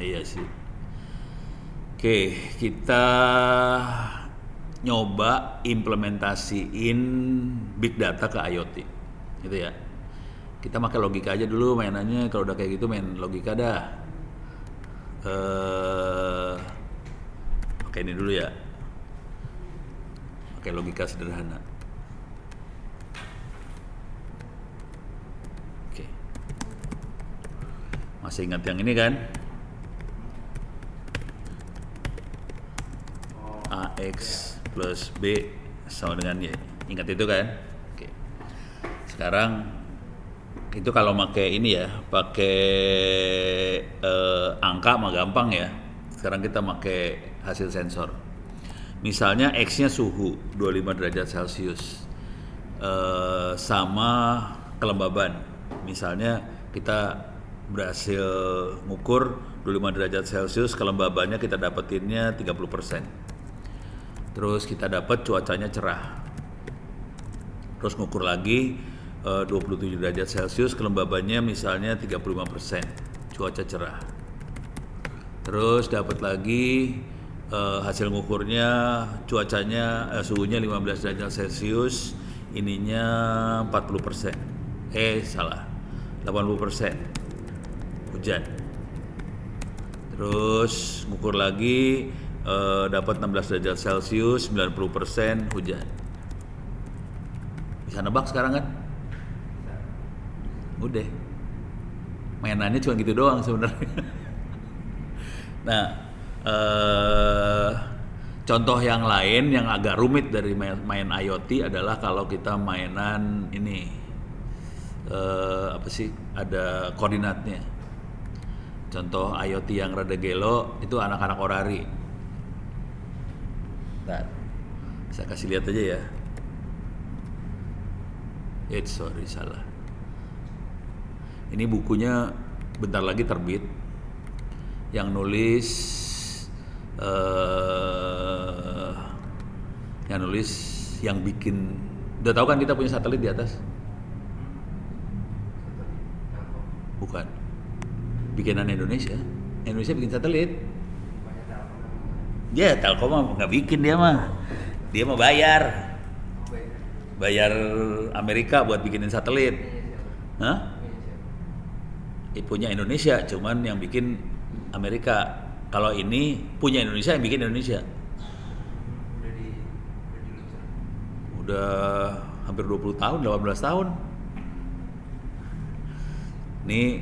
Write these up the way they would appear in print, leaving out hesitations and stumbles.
Iya sih. Oke, kita nyoba implementasiin big data ke IoT, gitu ya. Kita pakai logika aja dulu mainannya. Kalau udah kayak gitu main logika dah. Pakai ini dulu ya. Pakai logika sederhana. Oke. Masih ingat yang ini kan? AX plus B sama dengan Y. Ingat itu kan? Oke. Sekarang itu kalau pakai ini ya, pakai angka mah gampang ya. Sekarang kita pakai hasil sensor. Misalnya X-nya suhu 25 derajat Celcius sama kelembaban. Misalnya kita berhasil ngukur 25 derajat Celcius, kelembabannya kita dapetinnya 30%. Terus kita dapat cuacanya cerah. Terus ngukur lagi 27 derajat Celcius, kelembabannya misalnya 35%, cuaca cerah. Terus dapat lagi hasil ngukurnya cuacanya suhunya 15 derajat Celcius, ininya 40%. Salah. 80% hujan. Terus ngukur lagi dapat 16 derajat Celcius, 90% hujan. Bisa nebak sekarang kan? Udah. Mainannya cuma gitu doang sebenarnya. Nah, contoh yang lain yang agak rumit dari main IoT adalah kalau kita mainan ini apa sih? Ada koordinatnya. Contoh IoT yang rada gelo itu anak-anak orari. Nah, saya kasih lihat aja ya. Sorry salah. Ini bukunya bentar lagi terbit. Yang nulis yang bikin. Udah tahu kan kita punya satelit di atas? Bukan. Bikinan Indonesia. Indonesia bikin satelit. Ya, Telkom mah nggak bikin dia mah. Dia mah bayar Amerika buat bikinin satelit. Hah? Punya Indonesia, cuman yang bikin Amerika. Kalau ini punya Indonesia, yang bikin Indonesia. Udah hampir 20 tahun, 18 tahun. Ini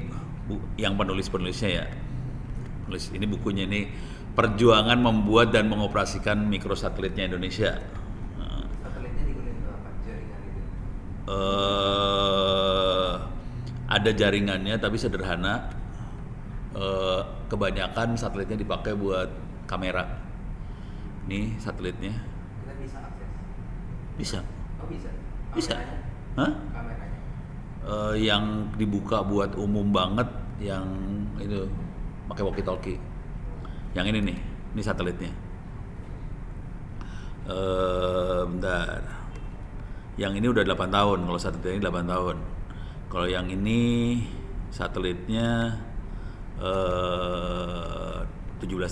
yang penulisnya ya. Ini bukunya ini perjuangan membuat dan mengoperasikan mikrosatelitnya Indonesia. Satelitnya digunakan apa? Jaringan itu? Ada jaringannya tapi sederhana. Kebanyakan satelitnya dipakai buat kamera. Nih satelitnya. Kita bisa akses? Bisa. Oh bisa? Bisa. Kameranya? Hah? Kameranya? Yang dibuka buat umum banget, yang itu pakai walkie-talkie. Yang ini nih, ini satelitnya. Bentar. Yang ini udah 8 tahun, kalau satelitnya ini 8 tahun. Kalau yang ini satelitnya 17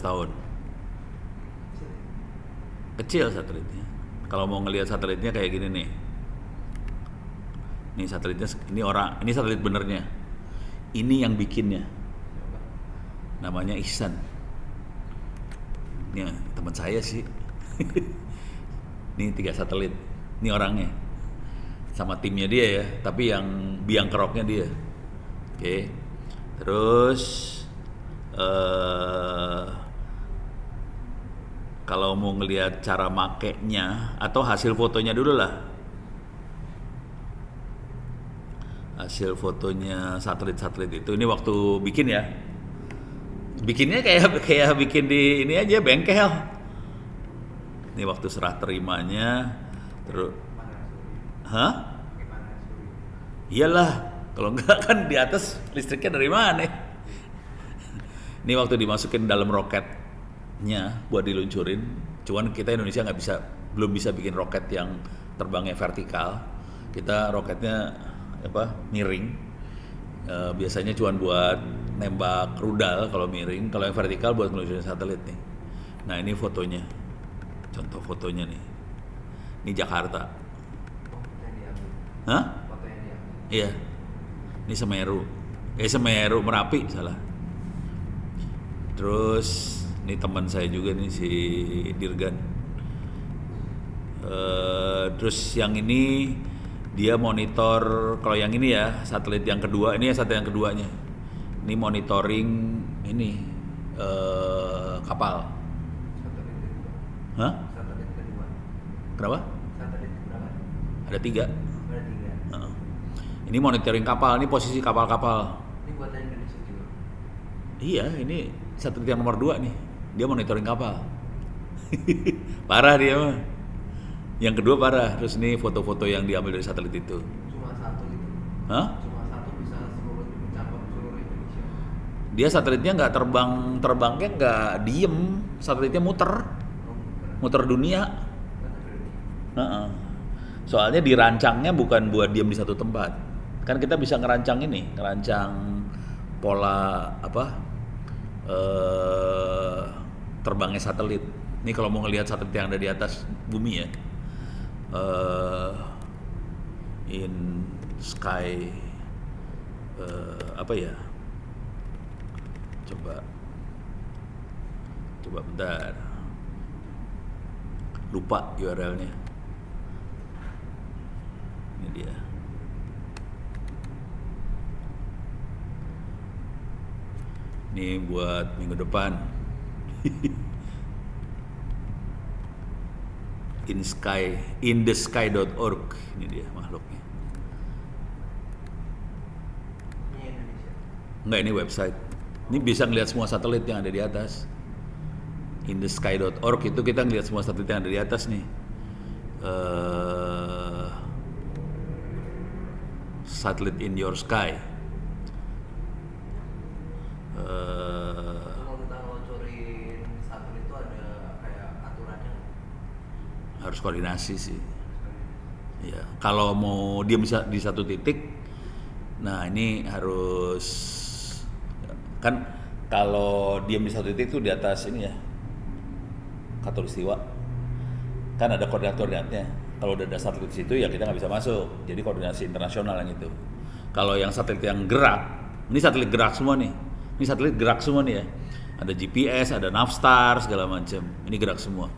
tahun. Kecil satelitnya. Kalau mau ngelihat satelitnya kayak gini nih. Ini satelitnya, ini satelit benernya. Ini yang bikinnya. Namanya Ihsan. Ini teman saya sih. Ini 3 satelit. Ini orangnya. Sama timnya dia ya, tapi yang biang keroknya dia. Oke. Terus kalau mau ngelihat cara makainya atau hasil fotonya dulu lah. Hasil fotonya satelit-satelit itu, ini waktu bikin ya. Bikinnya kayak bikin di ini aja, bengkel. Ini waktu serah terimanya, terus, hah? Iyalah, kalau enggak kan di atas listriknya dari mana? Ini waktu dimasukin dalam roketnya buat diluncurin. Cuman kita Indonesia belum bisa bikin roket yang terbangnya vertikal. Kita roketnya miring. Biasanya cuma buat nembak rudal kalau miring, kalau yang vertikal buat ngelucurin satelit nih. Nah ini fotonya, contoh fotonya nih. Ini Jakarta. Oh, yang diambil. Hah? Foto yang diambil. Iya. Ini Semeru, Merapi salah. Terus ini teman saya juga nih si Dirgan. Terus yang ini dia monitor, kalau yang ini ya satelit yang kedua, ini ya satelit yang keduanya. Ini monitoring ini kapal. Satelit kedua. Hah? Satelit kedua. Kenapa? Satelit berapa? Ada 3. Ada 3. Heeh. Ini monitoring kapal, ini posisi kapal-kapal. Ini buatan Indonesia juga. Iya, ini satelit yang nomor 2 nih. Dia monitoring kapal. Parah dia mah. Yang kedua parah. Terus ini foto-foto yang diambil dari satelit itu. Cuma satu itu. Hah? Cuma satu bisa mencakup seluruh Indonesia. Dia satelitnya nggak terbangnya nggak diem. Satelitnya muter dunia. Heeh. Soalnya dirancangnya bukan buat diem di satu tempat. Kan kita bisa ngerancang pola terbangnya satelit. Ini kalau mau ngelihat satelit yang ada di atas bumi ya, in sky coba bentar, lupa URL-nya. Ini dia. Ini buat minggu depan. indesky.org. Ini dia makhluknya. Ini Indonesia. Enggak, ini website. Ini bisa ngelihat semua satelit yang ada di atas. indesky.org itu kita ngelihat semua satelit yang ada di atas nih. Satelit in your sky. Kalau kita ngeluncurin satelit itu ada kayak aturannya nggak? Harus koordinasi sih. Ya, kalau mau dia bisa di satu titik, nah ini harus kan kalau dia di satu titik itu di atas ini ya, khatulistiwa, kan ada koordinatnya. Kalau udah ada satelit di situ ya kita nggak bisa masuk. Jadi koordinasi internasional yang itu. Kalau yang satelit yang gerak, ini satelit gerak semua nih. Ini satelit gerak semua nih ya. Ada GPS, ada Navstar segala macam. Ini gerak semua.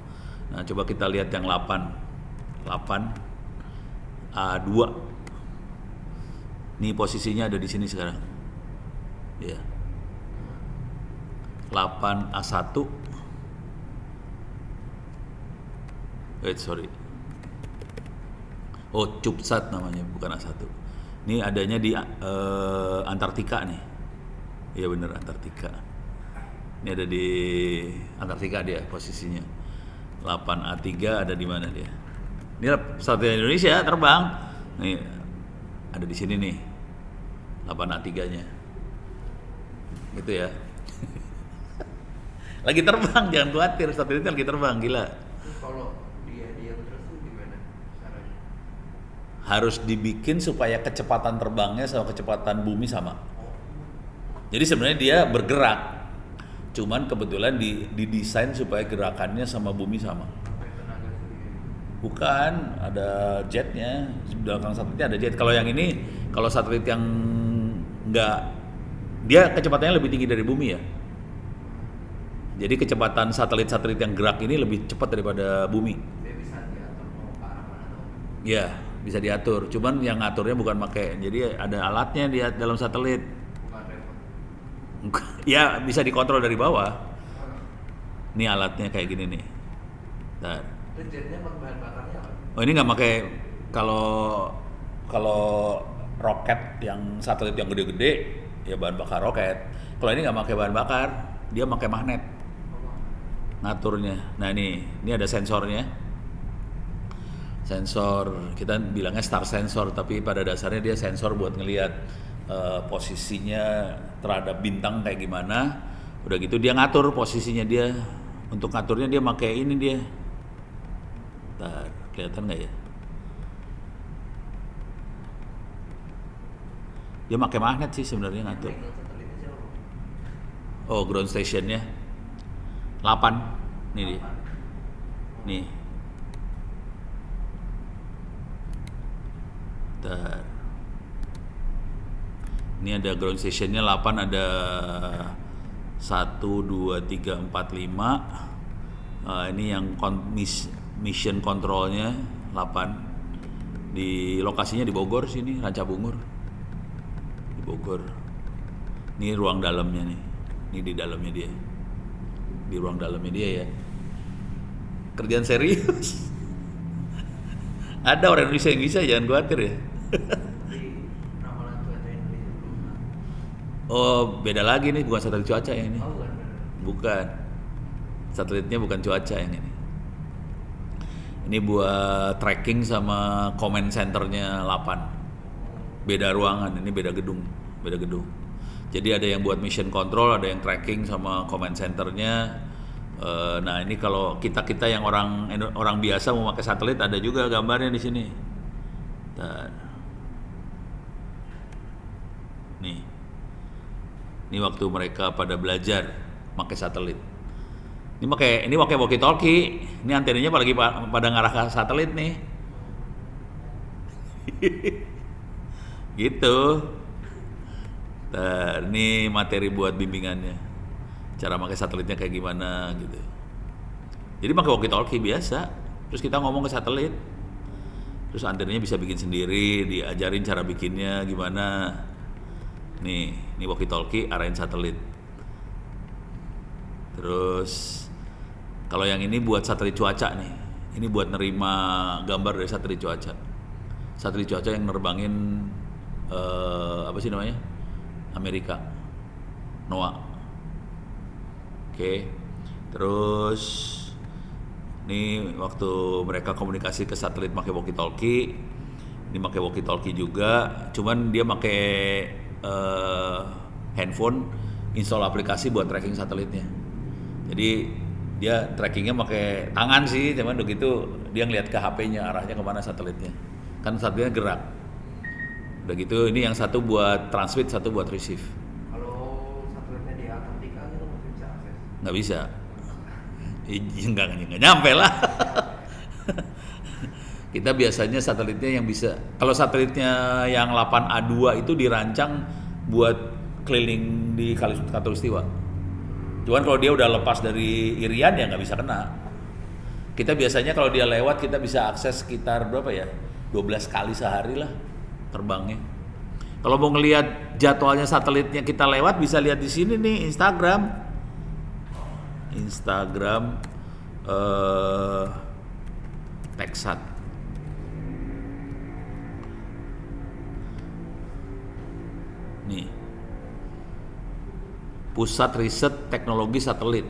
Nah, coba kita lihat yang 8 A2. Ini posisinya ada di sini sekarang. Ya. 8 A1. Sorry. Oh, CubeSat namanya, bukan A1. Ini adanya di Antartika nih. Iya bener, Antartika. Ini ada di Antartika dia posisinya. 8A3 ada di mana dia? Ini satelit Indonesia terbang. Nih ada di sini nih. 8A3-nya. Gitu ya. Lagi terbang, jangan khawatir, satelitnya lagi terbang, gila. Terus kalau dia terus tuh gimana caranya? Harus dibikin supaya kecepatan terbangnya sama kecepatan bumi sama. Jadi sebenarnya dia bergerak. Cuman kebetulan didesain supaya gerakannya sama bumi sama. Pakai tenaga sendiri. Bukan, ada jetnya. Di belakang satelitnya ada jet. Kalau yang ini, kalau satelit yang enggak, dia kecepatannya lebih tinggi dari bumi ya. Jadi kecepatan satelit-satelit yang gerak ini lebih cepat daripada bumi. Dia bisa diatur mau ke arah mana atau? Ya, bisa diatur. Cuman yang ngaturnya bukan pakai. Jadi ada alatnya di dalam satelit. Bukan remote. Ya, bisa dikontrol dari bawah. Ini alatnya kayak gini nih. Nah. Itu jetnya bahan bakarnya apa? Oh, ini nggak pakai, kalau roket yang satelit yang gede-gede ya bahan bakar roket. Kalau ini nggak pakai bahan bakar, dia pakai magnet ngaturnya. Nah ini ada sensornya. Sensor kita bilangnya star sensor, tapi pada dasarnya dia sensor buat ngelihat posisinya terhadap bintang kayak gimana. Udah gitu dia ngatur posisinya dia. Untuk ngaturnya dia pakai ini dia. Bentar, kelihatan nggak ya? Dia pakai magnet sih sebenarnya ngatur. Yang satelitnya siapa? Oh, ground stationnya 8. Nih dia. Nih. Bentar. Ini ada ground stationnya 8, ada 1, 2, 3, 4, 5. Ini yang mission controlnya 8. Di lokasinya di Bogor sini, Ranca Bungur. Di Bogor. Ini ruang dalamnya nih. Ini di dalamnya dia. Di ruang dalamnya dia ya. Kerjaan serius. Ada orang Indonesia yang bisa, jangan khawatir ya. Jadi ramalan cuaca Indonesia belum. Oh, beda lagi nih, bukan satelit cuaca yang ini. Oh, bukan. Bukan. Satelitnya bukan cuaca yang ini. Ini buat tracking sama command centernya 8. Beda ruangan, ini beda gedung. Jadi ada yang buat mission control, ada yang tracking sama command centernya. Nah ini kalau kita yang orang biasa mau pakai satelit, ada juga gambarnya di sini. Ini waktu mereka pada belajar pakai satelit. Ini pakai walkie-talkie. Ini antenanya pada ngarah ke satelit nih. Gitu. Ini materi buat bimbingannya. Cara pakai satelitnya kayak gimana gitu. Jadi pakai walkie-talkie biasa. Terus kita ngomong ke satelit. Terus antenanya bisa bikin sendiri, diajarin cara bikinnya gimana. Nih, ini walkie-talkie arahin satelit. Terus kalau yang ini buat satelit cuaca nih. Ini buat nerima gambar dari satelit cuaca. Satelit cuaca yang nerbangin apa sih namanya? Amerika. NOAA. Oke. Terus ini waktu mereka komunikasi ke satelit pakai walkie-talkie. Ini pakai walkie-talkie juga, cuman dia pakai handphone, install aplikasi buat tracking satelitnya. Jadi dia trackingnya pakai tangan sih, cuman begitu dia ngeliat ke HP-nya arahnya kemana satelitnya. Kan satelitnya gerak. Udah gitu, ini yang satu buat transmit, satu buat receive. Kalau satelitnya di Antartika itu masih bisa akses. Nggak bisa. Nggak nyampe lah. Kita biasanya satelitnya yang bisa, kalau satelitnya yang 8A2 itu dirancang buat keliling di Khatulistiwa. Cuman kalau dia udah lepas dari Irian ya nggak bisa kena. Kita biasanya kalau dia lewat kita bisa akses sekitar berapa ya? 12 kali sehari lah terbangnya. Kalau mau ngelihat jadwalnya satelitnya kita lewat bisa lihat di sini nih Instagram Texat. Nih. Pusat Riset Teknologi Satelit.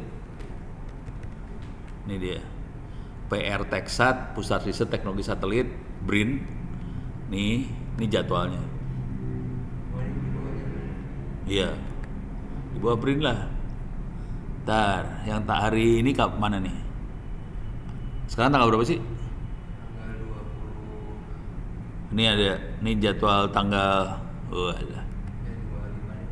Ini dia. PR Texat, Pusat Riset Teknologi Satelit, BRIN. Nih, ini jadwalnya. Oh, ini di bawahnya. Iya. Di bawah BRIN lah. Ntar, yang tak hari ini mana nih? Sekarang tanggal berapa sih? Tanggal 20. Ini ada, ini jadwal tanggal Ya, 25 nih.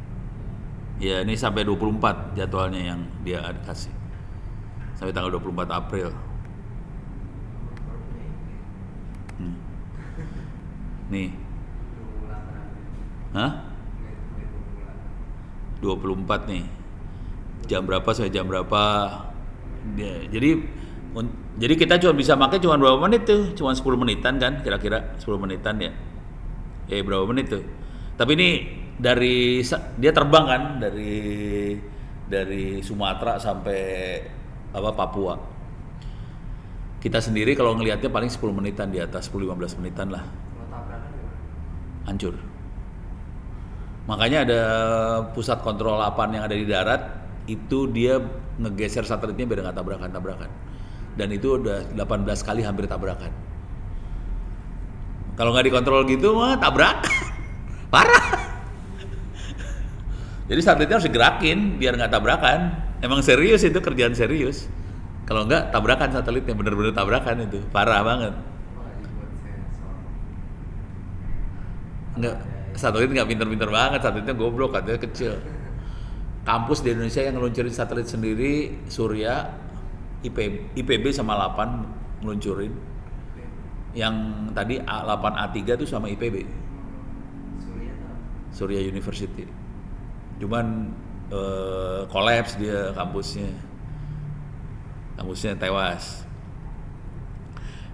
ya ini sampai 24 jadwalnya yang dia kasih. Sampai tanggal 24 April. Baru punya IG. Nih. 28 Hah? Nggak 24 nih. Jam berapa sampai jam berapa? Jadi kita cuma bisa pakai cuma berapa menit tuh? Cuma 10 menitan kan, kira-kira 10 menitan ya. Berapa menit tuh? Tapi ini dia terbang kan dari Sumatera sampai Papua. Kita sendiri kalau ngelihatnya paling 10 menitan di atas, 10-15 menitan lah. Kalau tabrakan gimana? Hancur. Makanya ada pusat kontrol apan yang ada di darat, itu dia ngegeser satelitnya biar nggak tabrakan. Dan itu udah 18 kali hampir tabrakan. Kalau nggak dikontrol gitu mah tabrakan. Parah. Jadi satelitnya harus digerakin biar nggak tabrakan. Emang serius itu, kerjaan serius. Kalau nggak tabrakan satelitnya, bener-bener tabrakan itu. Parah banget. Apalagi buat sensor. Nggak, satelit nggak pinter-pinter banget, satelitnya goblok, katanya kecil. kampus di Indonesia yang ngeluncurin satelit sendiri Surya, IPB sama 8 ngeluncurin. Yang tadi 8A3 tuh sama IPB. Surya tuh. Surya University. Cuman kolaps dia kampusnya. Kampusnya tewas.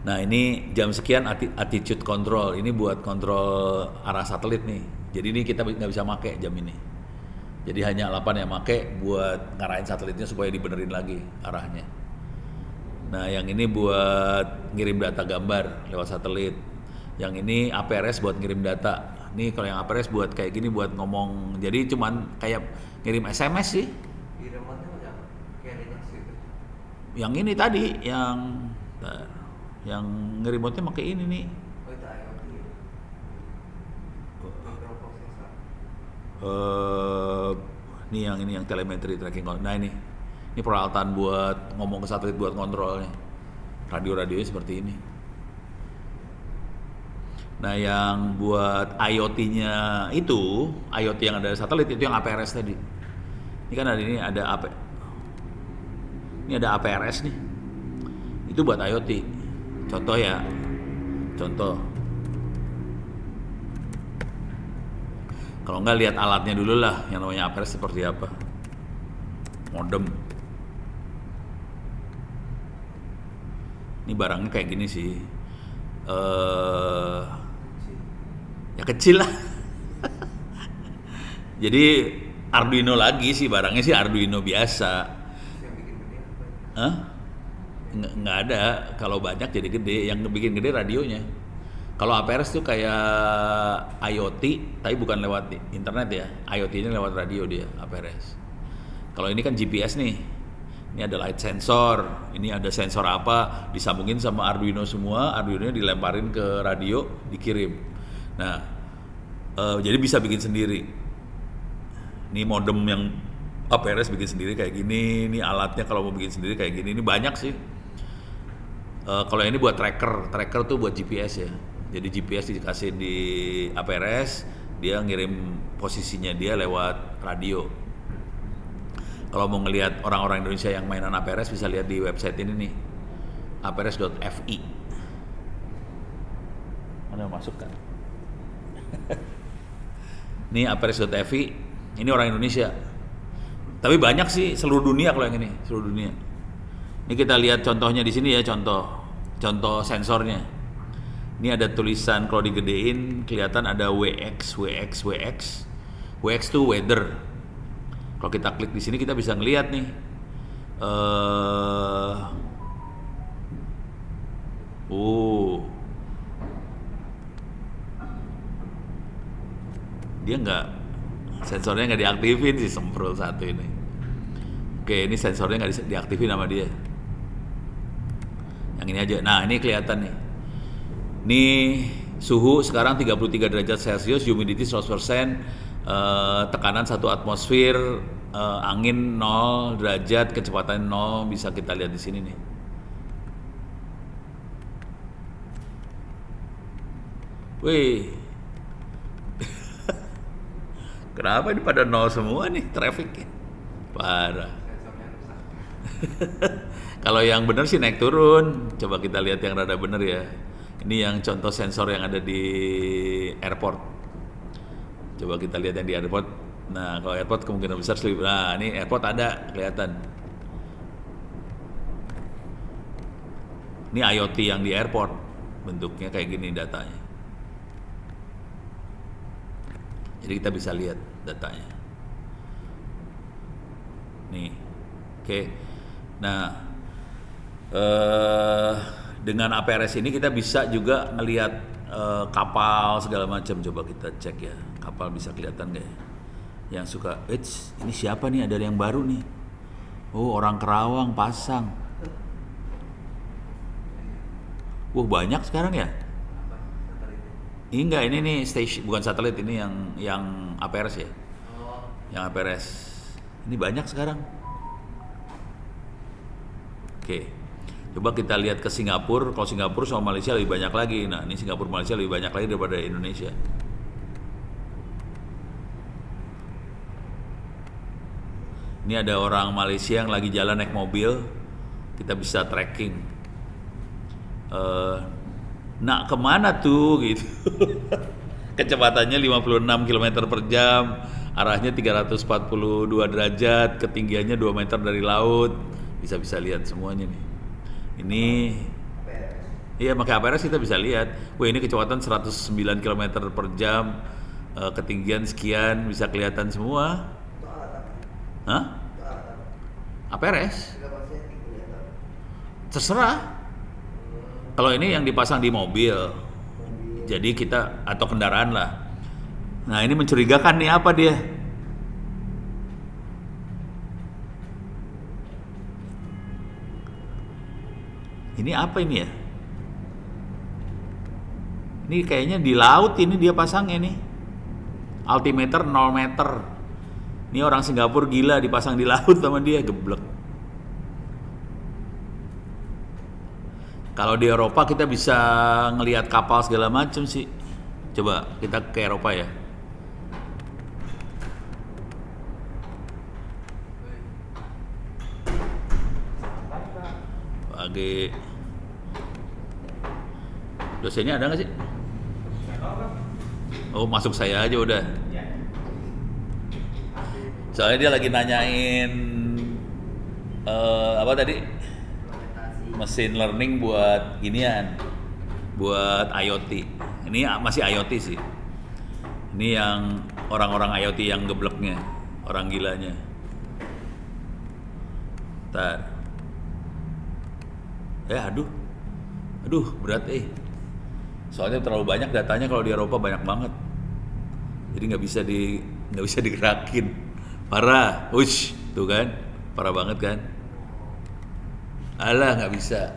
Nah ini jam sekian attitude control, ini buat kontrol arah satelit nih. Jadi ini kita nggak bisa pakai jam ini. Jadi hanya 8 yang pakai buat ngarahin satelitnya supaya dibenerin lagi arahnya. Nah yang ini buat ngirim data gambar lewat satelit. Yang ini APRS buat ngirim data. Nih kalau yang APRS buat kayak gini buat ngomong. Jadi cuman kayak ngirim SMS sih. Di remote-nya macam kayak Linux gitu. Yang ini tadi yang nge-remote-nya pakai ini nih. Oh itu IoT ya? Microprocessor. Ini yang telemetri tracking. Nah ini peralatan buat ngomong ke satelit buat kontrolnya. Radio-radionya seperti ini. Nah yang buat IoT-nya itu, IoT yang ada satelit itu yang APRS tadi. Ini kan ada APRS nih. Itu buat IoT. Contoh ya, kalau nggak lihat alatnya dulu lah, yang namanya APRS seperti apa. Modem. Ini barangnya kayak gini sih. Ya kecil lah. Jadi Arduino lagi sih, barangnya sih Arduino biasa. Yang bikin gede apa? Hah? Nggak ada, kalau banyak jadi gede, yang bikin gede radionya. Kalau APRS tuh kayak IoT, tapi bukan lewat internet ya, IoT-nya lewat radio dia, APRS. Kalau ini kan GPS nih, ini ada light sensor, ini ada sensor apa, disambungin sama Arduino semua, Arduino-nya dilemparin ke radio, dikirim. Nah, jadi bisa bikin sendiri. Ini modem yang APRS bikin sendiri kayak gini, ini alatnya kalau mau bikin sendiri kayak gini, ini banyak sih. Kalau ini buat tracker tuh buat GPS ya. Jadi GPS dikasih di APRS, dia ngirim posisinya dia lewat radio. Kalau mau ngelihat orang-orang Indonesia yang mainan APRS bisa lihat di website ini nih, aprs.fi. Mana masuk kan? Ini aprs.fi, ini orang Indonesia. Tapi banyak sih seluruh dunia kalau yang ini, seluruh dunia. Ini kita lihat contohnya di sini ya, contoh sensornya. Ini ada tulisan kalau digedein kelihatan ada WX. WX itu weather. Kalau kita klik di sini kita bisa ngelihat nih. Dia sensornya nggak diaktifin sih, semprol satu ini. Oke, ini sensornya nggak diaktifin sama dia. Yang ini aja. Nah, ini kelihatan nih. Ini suhu sekarang 33 derajat Celcius, humidity 100%, tekanan 1 atmosfer, angin 0 derajat, kecepatan 0, bisa kita lihat di sini nih. Wih. Kenapa ini pada 0 semua nih trafficnya? Parah. Sensornya rusak. Kalau yang benar sih naik turun. Coba kita lihat yang rada benar ya. Ini yang contoh sensor yang ada di airport. Coba kita lihat yang di airport. Nah, kalau airport kemungkinan besar sleep. Nah, ini airport ada kelihatan. Ini IoT yang di airport. Bentuknya kayak gini datanya. Jadi kita bisa lihat datanya. Nih. Oke. Nah, dengan APRS ini kita bisa juga ngelihat kapal segala macam. Coba kita cek ya, kapal bisa kelihatan nggak ya? Yang suka, ini siapa nih? Ada yang baru nih. Oh, orang Kerawang pasang. Banyak sekarang ya? Apa? Satelitnya? Ini enggak, ini nih station, bukan satelit, ini yang APRS ya. Oh, Yang APRS. Ini banyak sekarang. Oke. Coba kita lihat ke Singapura. Kalau Singapura sama Malaysia lebih banyak lagi. Nah, ini Singapura Malaysia lebih banyak lagi daripada Indonesia. Ini ada orang Malaysia yang lagi jalan naik mobil, kita bisa tracking. Nak kemana tuh gitu. Kecepatannya 56 km per jam, arahnya 342 derajat, ketinggiannya 2 meter dari laut. Bisa lihat semuanya nih. Ini iya, pakai APRS kita bisa lihat. Wah, ini kecepatan 109 km per jam, ketinggian sekian, bisa kelihatan semua. Itu alat apa? Hah? Itu alat apa? APRS? Juga maksudnya tingginya apa? Terserah. Kalau ini yang dipasang di mobil, Mobil. jadi kita atau kendaraan lah. Nah, ini mencurigakan nih, apa dia? Ini apa ini ya? Ini kayaknya di laut ini dia pasangnya nih. Altimeter 0 meter. Ini orang Singapura gila dipasang di laut sama dia, geblek. Kalau di Eropa kita bisa ngelihat kapal segala macam sih. Coba kita ke Eropa ya. Pagi. Dosennya ada nggak sih? Oh, masuk saya aja udah. Soalnya dia lagi nanyain apa tadi? Implementasi. Mesin learning buat ginian, buat IoT. Ini masih IoT sih. Ini yang orang-orang IoT yang gebleknya, orang gilanya. Ntar. Aduh, berat Soalnya terlalu banyak datanya, kalau di Eropa banyak banget. Jadi nggak bisa digerakin. Parah, tuh kan, parah banget kan. Alah, nggak bisa.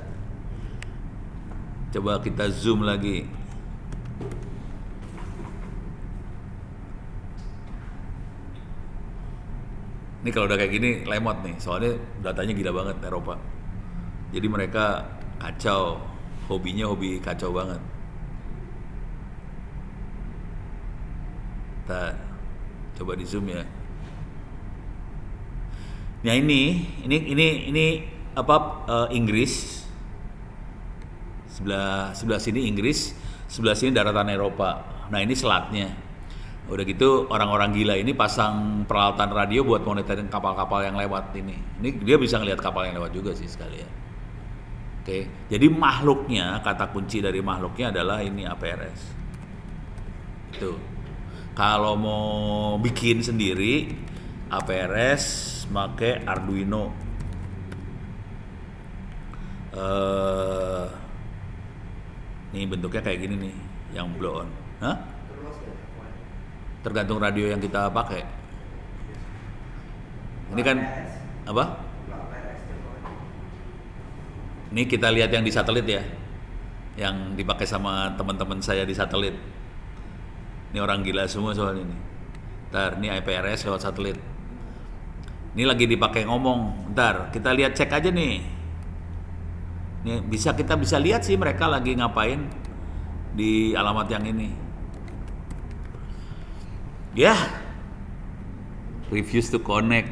Coba kita zoom lagi. Ini kalau udah kayak gini lemot nih, soalnya datanya gila banget Eropa. Jadi mereka kacau, hobinya hobi kacau banget. Coba di zoom ya. Nah ini apa Inggris. Sebelah sini Inggris, sebelah sini daratan Eropa. Nah, ini selatnya. Udah gitu orang-orang gila ini pasang peralatan radio buat monitoring kapal-kapal yang lewat ini. Ini dia bisa ngelihat kapal yang lewat juga sih sekalian. Oke. Jadi makhluknya, kata kunci dari makhluknya adalah ini APRS. Itu. Kalau mau bikin sendiri APRS pakai Arduino. Nih bentuknya kayak gini nih, yang blow on. Hah? Terus ya, Tergantung radio yang kita pakai. Ini kan apa? Ini kita lihat yang di satelit ya, yang dipakai sama teman-teman saya di satelit. Ini orang gila semua soalnya ini. Ntar, ini IPRS lewat satelit. Ini lagi dipakai ngomong. Ntar, kita lihat cek aja nih. Ini kita bisa lihat sih mereka lagi ngapain di alamat yang ini. Ya, refuse to connect.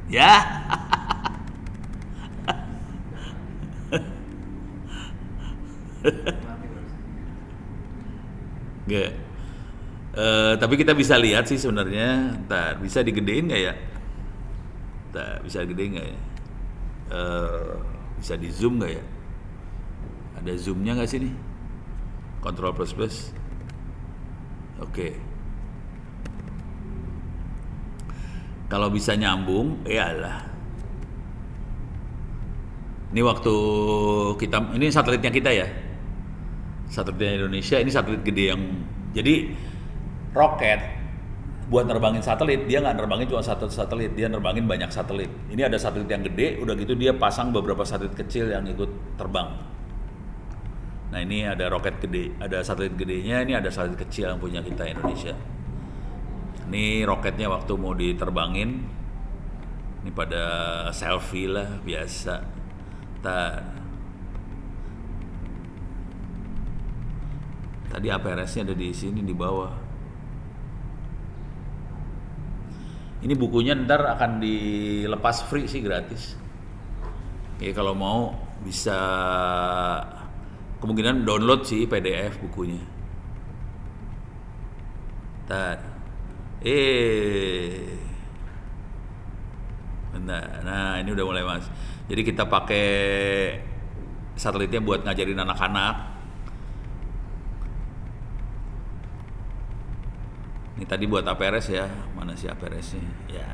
Ya. Nggak. Tapi kita bisa lihat sih sebenarnya. Ntar, bisa digedein nggak ya? Ntar, bisa digedein nggak ya? Bisa di zoom nggak ya? Ada zoomnya nggak sih nih? Control plus. Oke. Kalau bisa nyambung, iyalah. Ini waktu kita, ini satelitnya kita ya, satelitnya Indonesia. Ini satelit gede yang, jadi roket buat nerbangin satelit, dia nggak nerbangin cuma satu satelit, dia nerbangin banyak satelit. Ini ada satelit yang gede, udah gitu dia pasang beberapa satelit kecil yang ikut terbang. Nah, ini ada roket gede, ada satelit gedenya, ini ada satelit kecil yang punya kita Indonesia. Ini roketnya waktu mau diterbangin, ini pada selfie lah biasa. Tadi APRS-nya ada di sini di bawah. Ini bukunya ntar akan dilepas free sih, gratis. Oke, kalau mau bisa kemungkinan download sih PDF bukunya. Ntar. Benar. Nah, ini udah mulai Mas. Jadi kita pakai satelitnya buat ngajarin anak-anak. Ini tadi buat APRS ya. Mana sih APRS-nya? Ya.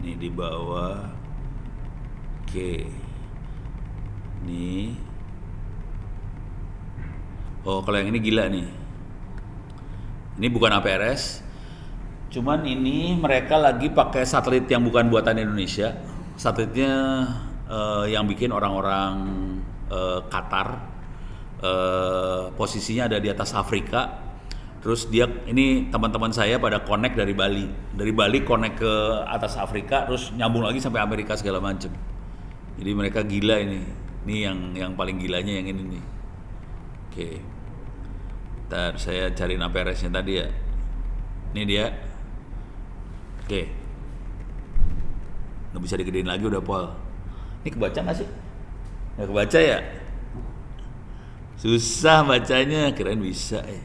Ini di bawah. Oke. Nih. Oh, kalau yang ini gila nih. Ini bukan APRS. Cuman ini mereka lagi pakai satelit yang bukan buatan Indonesia. Satelitnya yang bikin orang-orang Qatar. Posisinya ada di atas Afrika. Terus dia, ini teman-teman saya pada connect dari Bali. Dari Bali connect ke atas Afrika, terus nyambung lagi sampai Amerika segala macem. Jadi mereka gila ini. Ini yang paling gilanya yang ini nih. Oke. Ntar saya cariin APRS-nya tadi ya. Ini dia. Oke. Nggak bisa digedein lagi udah Pol. Ini kebaca nggak sih? Nggak kebaca ya? Susah bacanya, kirain bisa ya.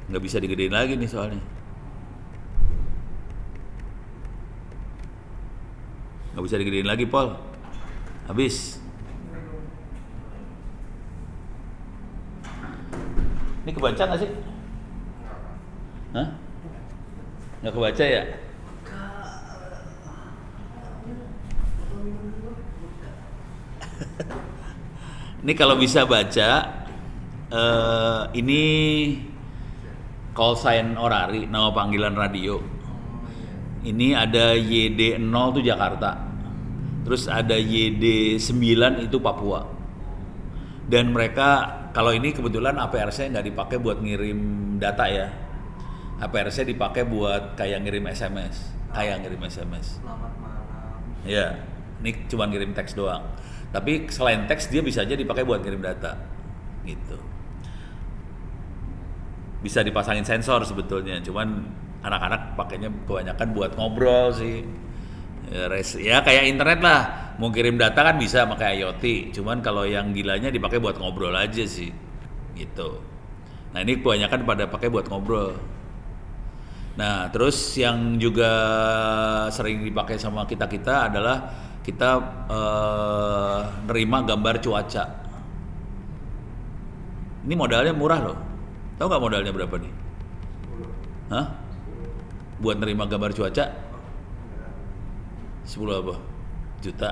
Nggak bisa digedein lagi nih soalnya. Nggak bisa digedein lagi Pol. Habis. Ini kebaca nggak sih? Hah? Nggak kebaca ya? Ini kalau bisa baca, ini call sign orari, nama panggilan radio. Ini ada YD0 itu Jakarta. Terus ada YD9 itu Papua. Dan mereka, kalau ini kebetulan APRS-nya nggak dipakai buat ngirim data ya. APRS-nya dipakai buat kayak ngirim SMS. Selamat malam. Ya, ini cuma ngirim teks doang. Tapi selain teks dia bisa aja dipakai buat ngirim data. Gitu. Bisa dipasangin sensor sebetulnya, cuman anak-anak pakainya kebanyakan buat ngobrol sih. Ya kayak internet lah, mau kirim data kan bisa pakai IoT, cuman kalau yang gilanya dipakai buat ngobrol aja sih, gitu. Nah ini kebanyakan pada pakai buat ngobrol. Nah terus yang juga sering dipakai sama kita adalah kita nerima gambar cuaca. Ini modalnya murah loh. Tahu nggak modalnya berapa nih? Hah? Buat nerima gambar cuaca? 10 apa? Juta?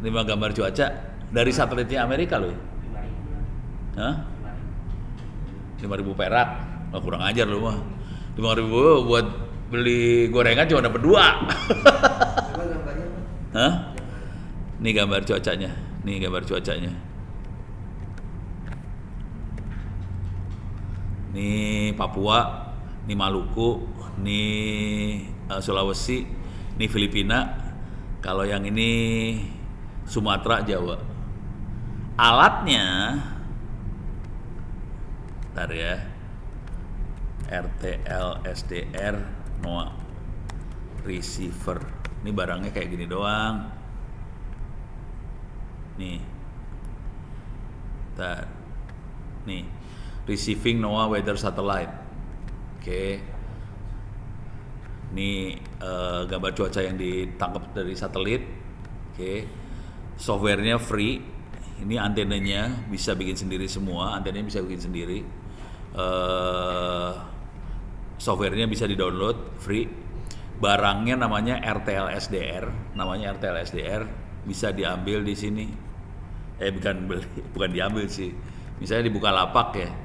Nerima gambar cuaca dari satelitnya Amerika loh. Hah? 5.000 perak? Oh, kurang ajar lu mah. 5.000 buat beli gorengan cuma dapat 2. Hah? Nih gambar cuacanya. Nih gambar cuacanya. Nih Papua, nih Maluku, nih Sulawesi, nih Filipina. Kalau yang ini Sumatera, Jawa. Alatnya, ntar ya, RTL SDR NOAA receiver. Ini barangnya kayak gini doang. Nih, ntar, nih. Receiving NOAA Weather Satellite. Oke. Ini gambar cuaca yang ditangkap dari satelit. Oke. Softwarenya free. Ini antenanya bisa bikin sendiri semua. Antenanya bisa bikin sendiri. Softwarenya bisa di-download free. Barangnya namanya RTL SDR. Bisa diambil di sini. Bukan diambil sih. Misalnya di Bukalapak ya.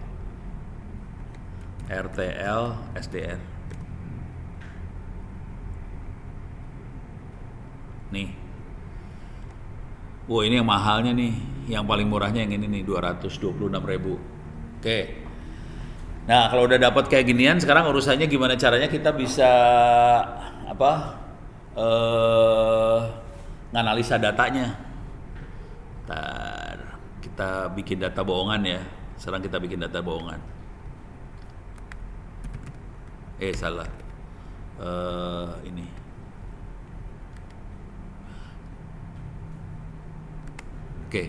RTL SDR. Nih. Wah ini yang mahalnya nih, yang paling murahnya yang ini nih 226.000. Oke. Nah kalau udah dapat kayak ginian, sekarang urusannya gimana caranya kita bisa apa? Nganalisa datanya. Ntar kita bikin data bohongan ya. Sekarang kita bikin data bohongan. Salah. Ini. Oke.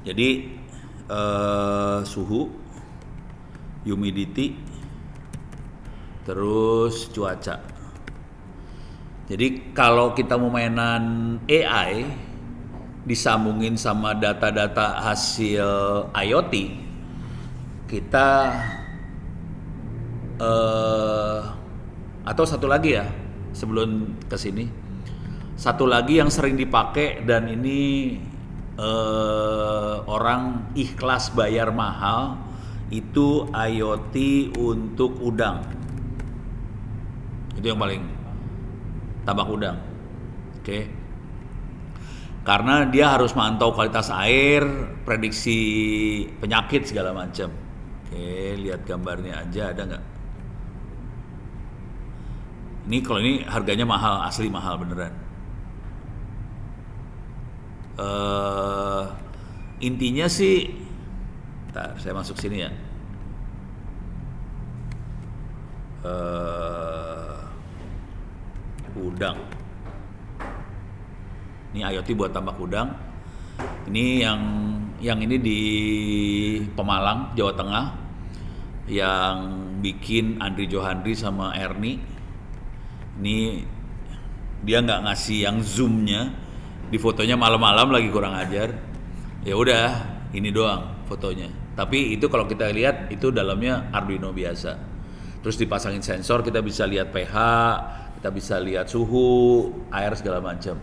Jadi suhu, humidity, terus cuaca. Jadi kalau kita mau mainan AI disambungin sama data-data hasil IoT, kita atau satu lagi ya sebelum kesini, satu lagi yang sering dipakai dan ini orang ikhlas bayar mahal itu IoT untuk udang. Itu yang paling tambak udang. Oke. Karena dia harus mantau kualitas air, prediksi penyakit segala macam. Oke, lihat gambarnya aja ada nggak? Ini kalau ini harganya mahal, asli mahal beneran. Intinya sih, saya masuk sini ya. Udang. Ini IoT buat tambak udang. Ini yang ini di Pemalang, Jawa Tengah, yang bikin Andri Johandi sama Erni. Ini dia nggak ngasih yang zoomnya, di fotonya malam-malam lagi kurang ajar. Ya udah, ini doang fotonya. Tapi itu kalau kita lihat itu dalamnya Arduino biasa. Terus dipasangin sensor, kita bisa lihat pH, kita bisa lihat suhu, air segala macam.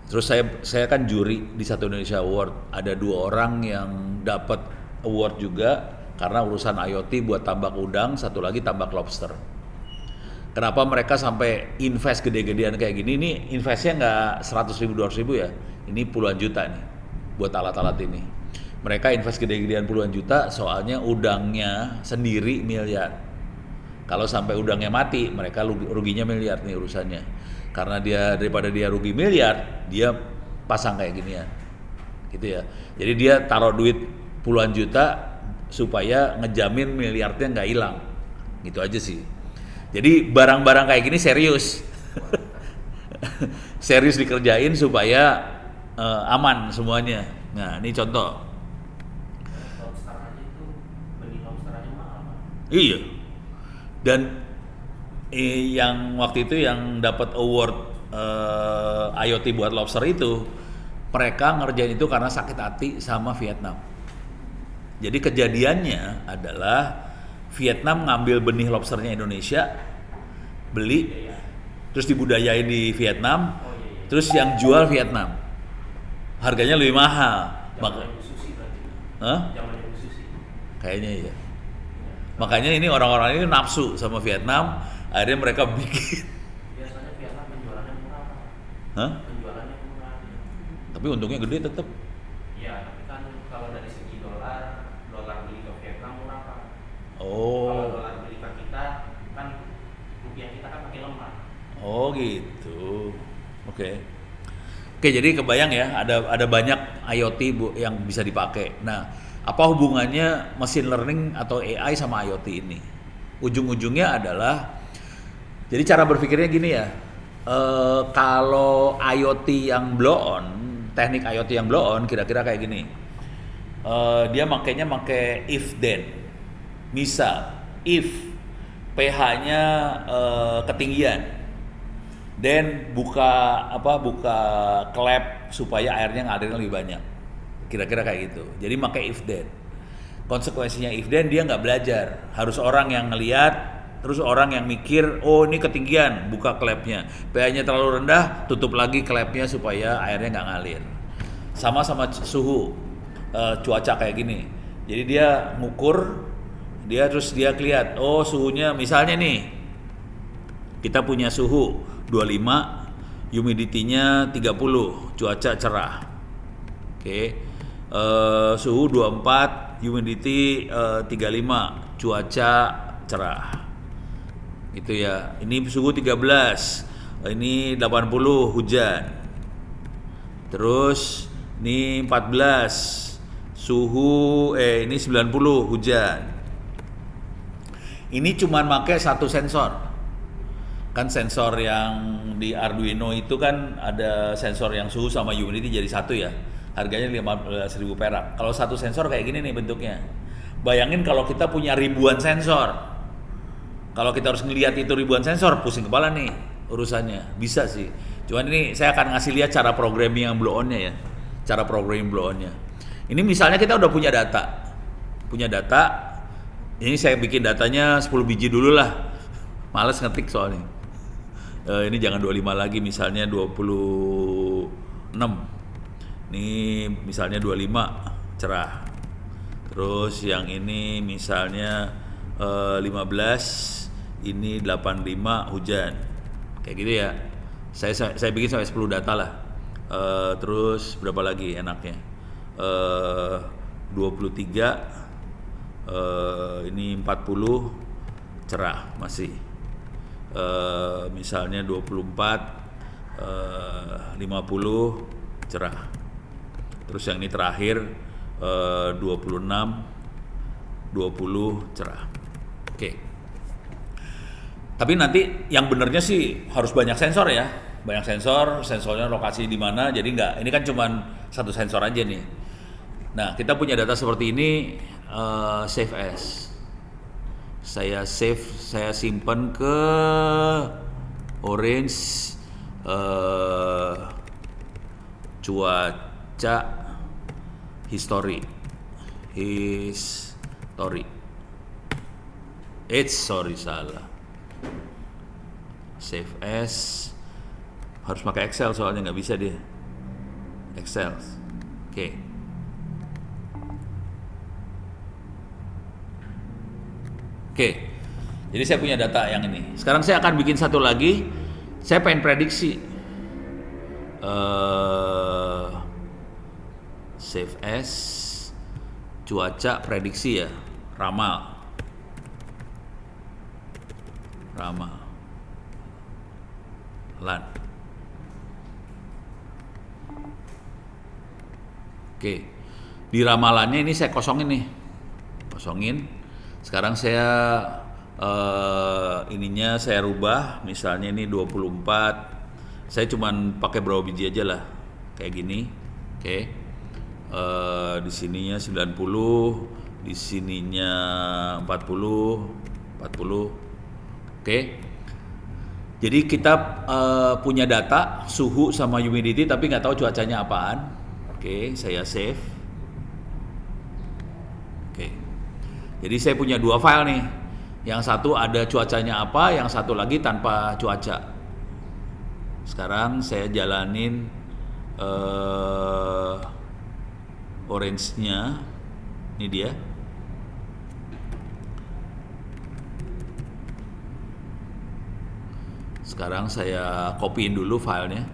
Terus saya kan juri di Satu Indonesia Award. Ada 2 orang yang dapat award juga karena urusan IoT buat tambak udang, satu lagi tambak lobster. Kenapa mereka sampai invest gede-gedean kayak gini? Ini investnya nggak 100.000, 200.000 ya. Ini puluhan juta nih buat alat-alat ini. Mereka invest gede-gedean puluhan juta soalnya udangnya sendiri miliar. Kalau sampai udangnya mati, mereka ruginya miliar nih urusannya. Karena daripada dia rugi miliar, dia pasang kayak ginian. Gitu ya. Jadi dia taruh duit puluhan juta supaya ngejamin miliarnya nggak hilang. Gitu aja sih. Jadi barang-barang kayak gini serius. Serius dikerjain supaya aman semuanya. Nah, ini contoh. Lobster aja itu, benih lobster aja mahal. Iya. Dan yang waktu itu yang dapat award IoT buat lobster itu, mereka ngerjain itu karena sakit hati sama Vietnam. Jadi kejadiannya adalah Vietnam ngambil benih lobsternya Indonesia, beli, terus dibudayain di Vietnam, terus yang jual Vietnam, harganya lebih mahal. Zamannya Bu Susi berarti. Zamannya Bu Susi. Kayaknya iya. Makanya ini orang-orang ini nafsu sama Vietnam, akhirnya mereka bikin. Biasanya Vietnam penjualannya murah. Hah? Penjualannya murah. Tapi untungnya gede tetap. Iya, tapi kan kalau dari segi dolar beli ke Vietnam murah Pak. Oh. Kalau dolar beli ke kita kan rupiah kita kan makin lemah. Oh gitu. Oke. Oke, jadi kebayang ya ada banyak IoT yang bisa dipakai. Nah, apa hubungannya machine learning atau AI sama IoT ini? Ujung-ujungnya adalah, jadi cara berpikirnya gini ya. Kalau IoT yang blow on, teknik IoT yang blow on kira-kira kayak gini. Dia makainya pakai if then. Misal, if pH-nya ketinggian, then buka klep supaya airnya ngalirin lebih banyak. Kira-kira kayak gitu. Jadi pakai if then. Konsekuensinya if then dia nggak belajar. Harus orang yang ngelihat, terus orang yang mikir, oh ini ketinggian, buka klepnya. pH-nya terlalu rendah, tutup lagi klepnya supaya airnya nggak ngalir. Sama suhu, cuaca kayak gini. Jadi dia ngukur, dia lihat, oh suhunya misalnya nih, kita punya suhu 25, humidity-nya 30, cuaca cerah. Oke. Suhu 24, humidity 35, cuaca cerah. Gitu ya. Ini suhu 13, ini 80, hujan. Terus ini 14, suhu ini 90, hujan. Ini cuman pakai satu sensor. Kan sensor yang di Arduino itu kan ada sensor yang suhu sama humidity jadi satu ya. Harganya 15.000 perak. Kalau satu sensor kayak gini nih bentuknya. Bayangin kalau kita punya ribuan sensor. Kalau kita harus ngelihat itu ribuan sensor, pusing kepala nih urusannya. Bisa sih. Cuman ini saya akan ngasih lihat cara programming yang blow on-nya ya. Cara programming blow on-nya. Ini misalnya kita udah punya data. Punya data. Ini saya bikin datanya 10 biji dulu lah. Males ngetik soalnya. Ini jangan 25 lagi, misalnya 26. Ini misalnya 25, cerah. Terus yang ini misalnya 15, ini 85, hujan. Kayak gitu ya. Saya bikin sampai 10 data lah. Terus berapa lagi enaknya? 23, ini 40, cerah masih. Misalnya 24, 50, cerah. Terus yang ini terakhir 26, 20, cerah. Oke. Tapi nanti yang benernya sih harus banyak sensor ya. Banyak sensor, sensornya lokasi di mana. Jadi enggak, ini kan cuman satu sensor aja nih. Nah, kita punya data seperti ini, save as. Saya simpan ke Orange, cuaca history. Salah. Save as, harus pakai Excel soalnya nggak bisa dia. Excel. Oke. Oke, jadi saya punya data yang ini. Sekarang saya akan bikin satu lagi. Saya pengen prediksi. Save as, cuaca prediksi ya, ramal. Lan. Oke, di ramalannya ini saya kosongin nih. Sekarang saya ininya saya rubah, misalnya ini 24. Saya cuman pakai berapa biji aja lah. Kayak gini. Oke. Di sininya 90, di sininya 40. Oke. Jadi kita punya data suhu sama humidity tapi nggak tahu cuacanya apaan. Oke, saya save. Oke. Jadi saya punya dua file nih. Yang satu ada cuacanya apa, yang satu lagi tanpa cuaca. Sekarang saya jalanin orange-nya. Ini dia. Sekarang saya copyin dulu filenya.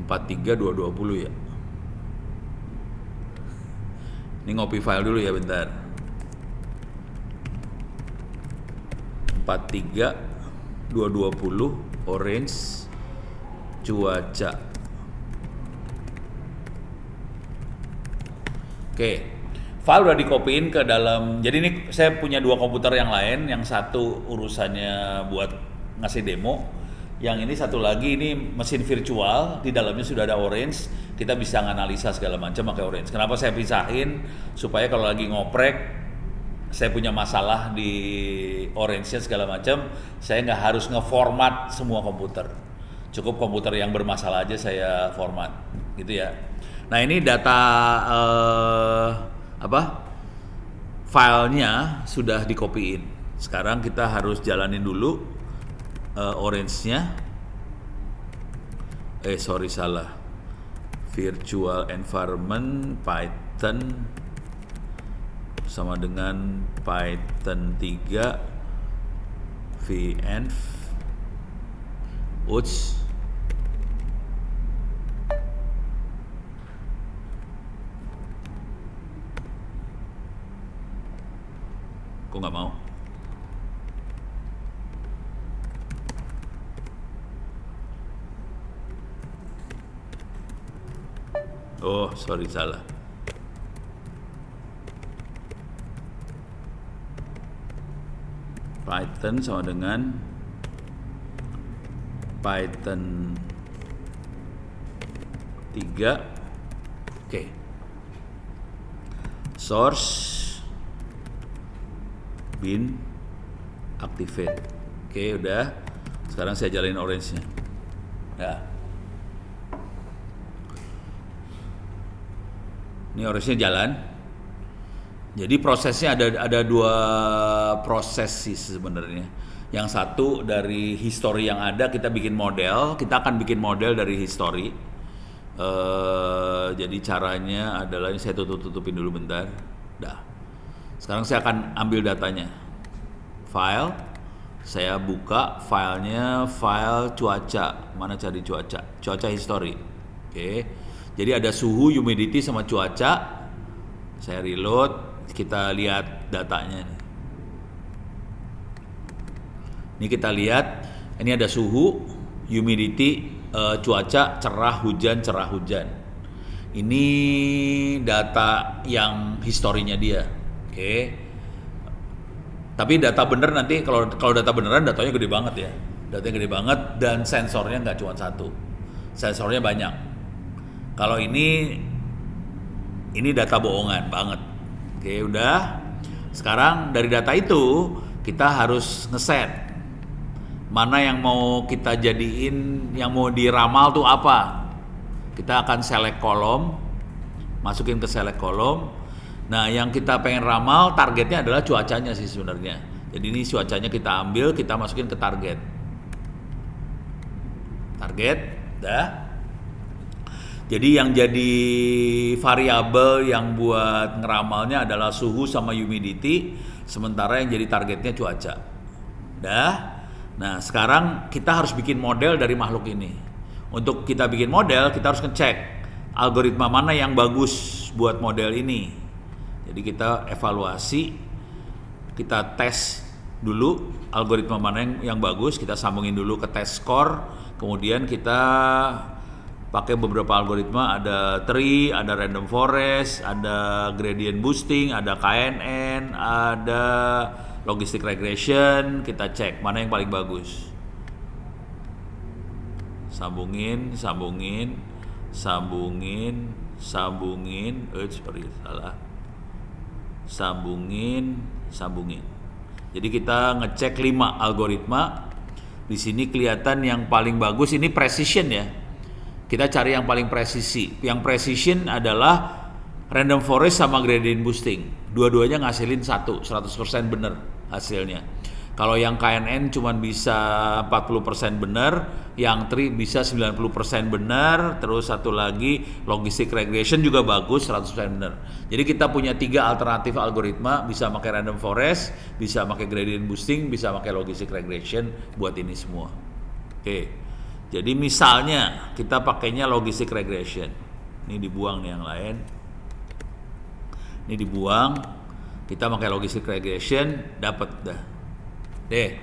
(43 220) ya. Ini ngopi file dulu ya bentar. 43 220 orange cuaca. Oke. File udah dikopiin ke dalam. Jadi ini saya punya dua komputer yang lain, yang satu urusannya buat ngasih demo. Yang ini satu lagi ini mesin virtual, di dalamnya sudah ada Orange, kita bisa nganalisa segala macam pakai Orange. Kenapa saya pisahin? Supaya kalau lagi ngoprek, saya punya masalah di Orange-nya segala macam, saya nggak harus ngeformat semua komputer. Cukup komputer yang bermasalah aja saya format, gitu ya. Nah ini data filenya sudah dikopiin. Sekarang kita harus jalanin dulu. Orange-nya salah, virtual environment Python sama dengan Python 3 vnv uts kok nggak mau. Oh, sorry, salah. Python sama dengan Python 3. Oke. Source bin activate. Oke, udah. Sekarang saya jalanin orange-nya. Ya. Ini orange-nya jalan. Jadi prosesnya ada dua proses sih sebenarnya. Yang satu dari history yang ada kita bikin model, kita akan bikin model dari history. Jadi caranya adalah ini saya tutupin dulu bentar. Dah. Sekarang saya akan ambil datanya. File, saya buka filenya, file cuaca. Mana cari cuaca? Cuaca history. Oke. Jadi ada suhu, humidity sama cuaca. Saya reload. Kita lihat datanya nih. Ini kita lihat, ini ada suhu, humidity, cuaca, cerah hujan. Ini data yang historinya dia. Oke. Tapi data bener nanti kalau data beneran datanya gede banget ya. Datanya gede banget dan sensornya nggak cuma satu. Sensornya banyak. Kalau ini data bohongan banget. Oke, udah. Sekarang dari data itu kita harus ngeset mana yang mau kita jadiin, yang mau diramal tuh apa. Kita akan select kolom, masukin ke select kolom. Nah, yang kita pengen ramal targetnya adalah cuacanya sih sebenarnya. Jadi ini cuacanya kita ambil, kita masukin ke target. Target, dah. Jadi yang jadi variabel yang buat ngeramalnya adalah suhu sama humidity, sementara yang jadi targetnya cuaca. Dah. Nah, sekarang kita harus bikin model dari makhluk ini. Untuk kita bikin model, kita harus ngecek algoritma mana yang bagus buat model ini. Jadi kita evaluasi, kita tes dulu algoritma mana yang bagus, kita sambungin dulu ke test score, kemudian kita pakai beberapa algoritma, ada tree, ada random forest, ada gradient boosting, ada KNN, ada logistic regression. Kita cek mana yang paling bagus. Sambungin. Sambungin. Jadi kita ngecek 5 algoritma. Di sini kelihatan yang paling bagus ini precision ya. Kita cari yang paling presisi. Yang precision adalah random forest sama gradient boosting. Dua-duanya ngasilin 100% benar hasilnya. Kalau yang KNN cuma bisa 40% benar, yang tree bisa 90% benar, terus satu lagi logistic regression juga bagus 100% benar. Jadi kita punya 3 alternatif algoritma, bisa pakai random forest, bisa pakai gradient boosting, bisa pakai logistic regression buat ini semua. Oke. Jadi misalnya kita pakainya logistic regression. Ini dibuang nih yang lain. Ini dibuang. Kita pakai logistic regression, dapat dah. Oke,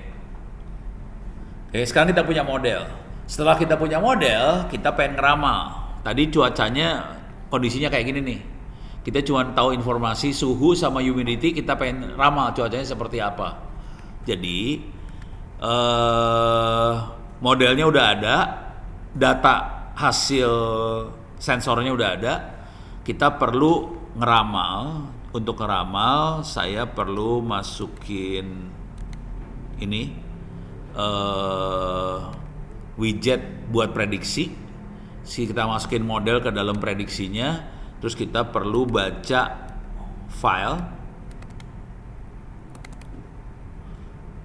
sekarang kita punya model. Setelah kita punya model, kita pengen ngeramal. Tadi cuacanya kondisinya kayak gini nih. Kita cuma tahu informasi suhu sama humidity, kita pengen ramal cuacanya seperti apa. Jadi modelnya udah ada, data hasil sensornya udah ada. Kita perlu ngeramal. Untuk ngeramal, saya perlu masukin ini widget buat prediksi. Kita masukin model ke dalam prediksinya, terus kita perlu baca file.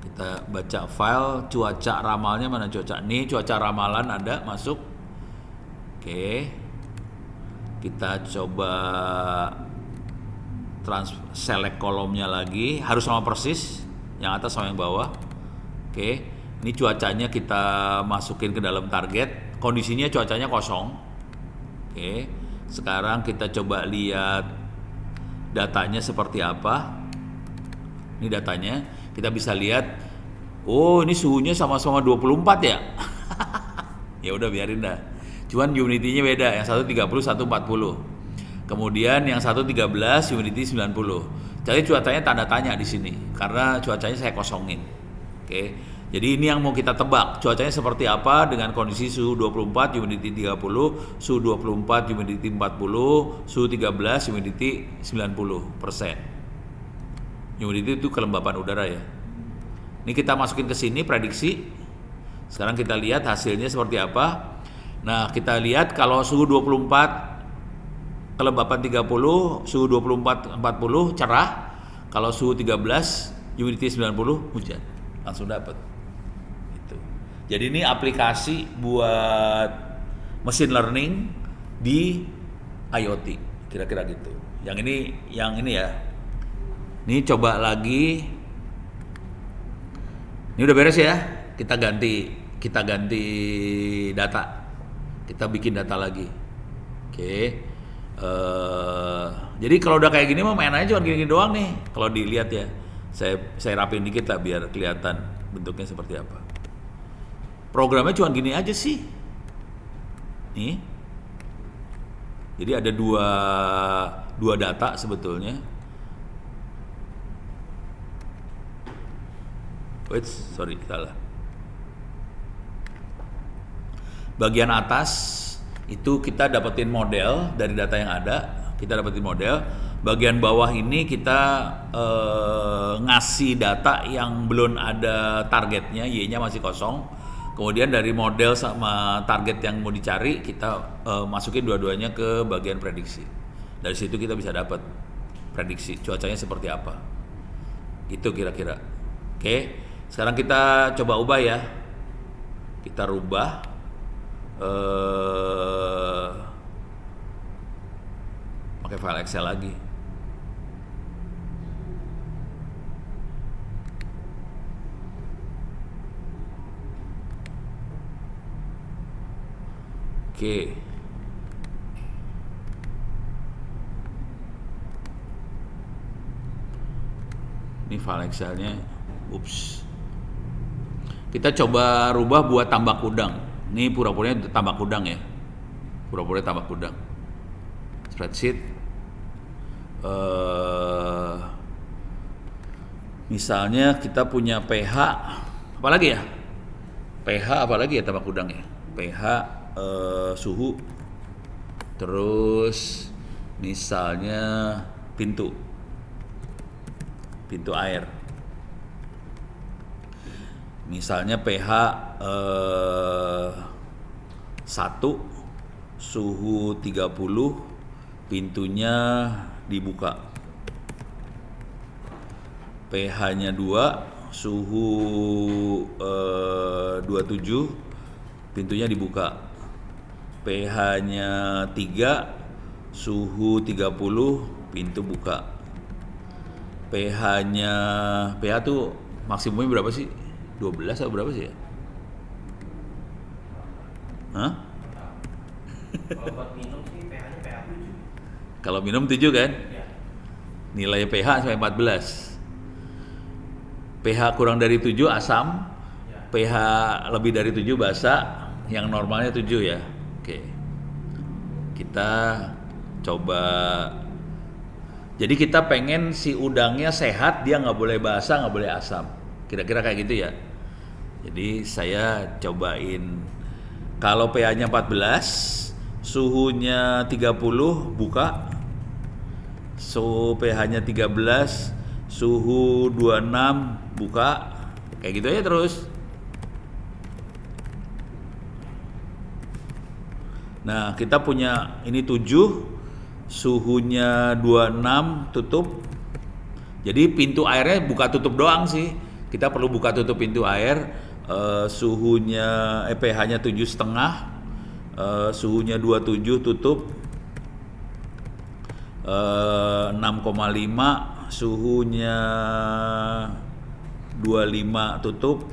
Kita baca file cuaca ramalnya, mana cuaca? Nih cuaca ramalan ada masuk. Oke. Kita coba select kolomnya lagi, harus sama persis, yang atas sama yang bawah. Oke, ini cuacanya kita masukin ke dalam target, kondisinya cuacanya kosong. Oke, sekarang kita coba lihat datanya seperti apa. Ini datanya, kita bisa lihat, oh ini suhunya sama-sama 24 ya. Ya udah biarin dah. Cuman humidity-nya beda, yang satu 30, satu 40. Kemudian yang satu 13, humidity 90. Jadi cuacanya tanda tanya di sini karena cuacanya saya kosongin. Oke. Jadi ini yang mau kita tebak, cuacanya seperti apa dengan kondisi suhu 24, humidity 30, suhu 24, humidity 40, suhu 13, humidity 90%. Humidity itu kelembapan udara ya. Ini kita masukin ke sini prediksi. Sekarang kita lihat hasilnya seperti apa. Nah, kita lihat kalau suhu 24 kelembapan 30, suhu 24 40 cerah. Kalau suhu 13, humidity 90 hujan. Langsung dapat. Gitu. Jadi ini aplikasi buat machine learning di IoT, kira-kira gitu. Yang ini ya. Ini coba lagi. Ini udah beres ya. Kita ganti data. Kita bikin data lagi. Oke. Jadi kalau udah kayak gini mah main aja cuma gini doang nih. Kalau dilihat ya, saya rapin dikit lah biar kelihatan bentuknya seperti apa. Programnya cuma gini aja sih. Nih. Jadi ada dua data sebetulnya. Wait, sorry, salah. Bagian atas itu kita dapetin model dari data yang ada, kita dapetin model. Bagian bawah ini kita ngasih data yang belum ada targetnya, Y-nya masih kosong. Kemudian dari model sama target yang mau dicari, kita masukin dua-duanya ke bagian prediksi. Dari situ kita bisa dapat prediksi cuacanya seperti apa. Itu kira-kira. Oke, sekarang kita coba ubah ya. Kita rubah. Pakai file Excel lagi. Oke. Ini file Excelnya. Ups. Kita coba rubah buat tambak udang. Ini pura-puranya tambak udang ya. Pura-puranya tambak udang. Spreadsheet. Misalnya kita punya pH, apalagi ya? pH apalagi ya tambak udang ya? pH, suhu, terus misalnya pintu air. Misalnya pH 1, suhu 30, pintunya dibuka. pH-nya 2, suhu 27, pintunya dibuka. pH-nya 3, suhu 30, pintu buka. pH tuh maksimumnya berapa sih? 12 atau berapa sih ya? Hah? Kalau buat minum sih pH-nya pH 7. Kalau minum 7 kan? Ya. Nilai pH sampai 14. pH kurang dari 7 asam, Ya. pH lebih dari 7 basa, yang normalnya 7 ya. Oke. Kita coba. Jadi kita pengen si udangnya sehat, dia nggak boleh basah, nggak boleh asam. Kira-kira kayak gitu ya. Jadi saya cobain kalau pH-nya 14, suhunya 30 buka. Suhu pH-nya 13, suhu 26 buka. Kayak gitu aja terus. Nah, kita punya ini 7, suhunya 26 tutup. Jadi pintu airnya buka tutup doang sih. Kita perlu buka tutup pintu air. Suhunya pH-nya 7,5, suhunya 27 tutup, 6,5, suhunya 25 tutup,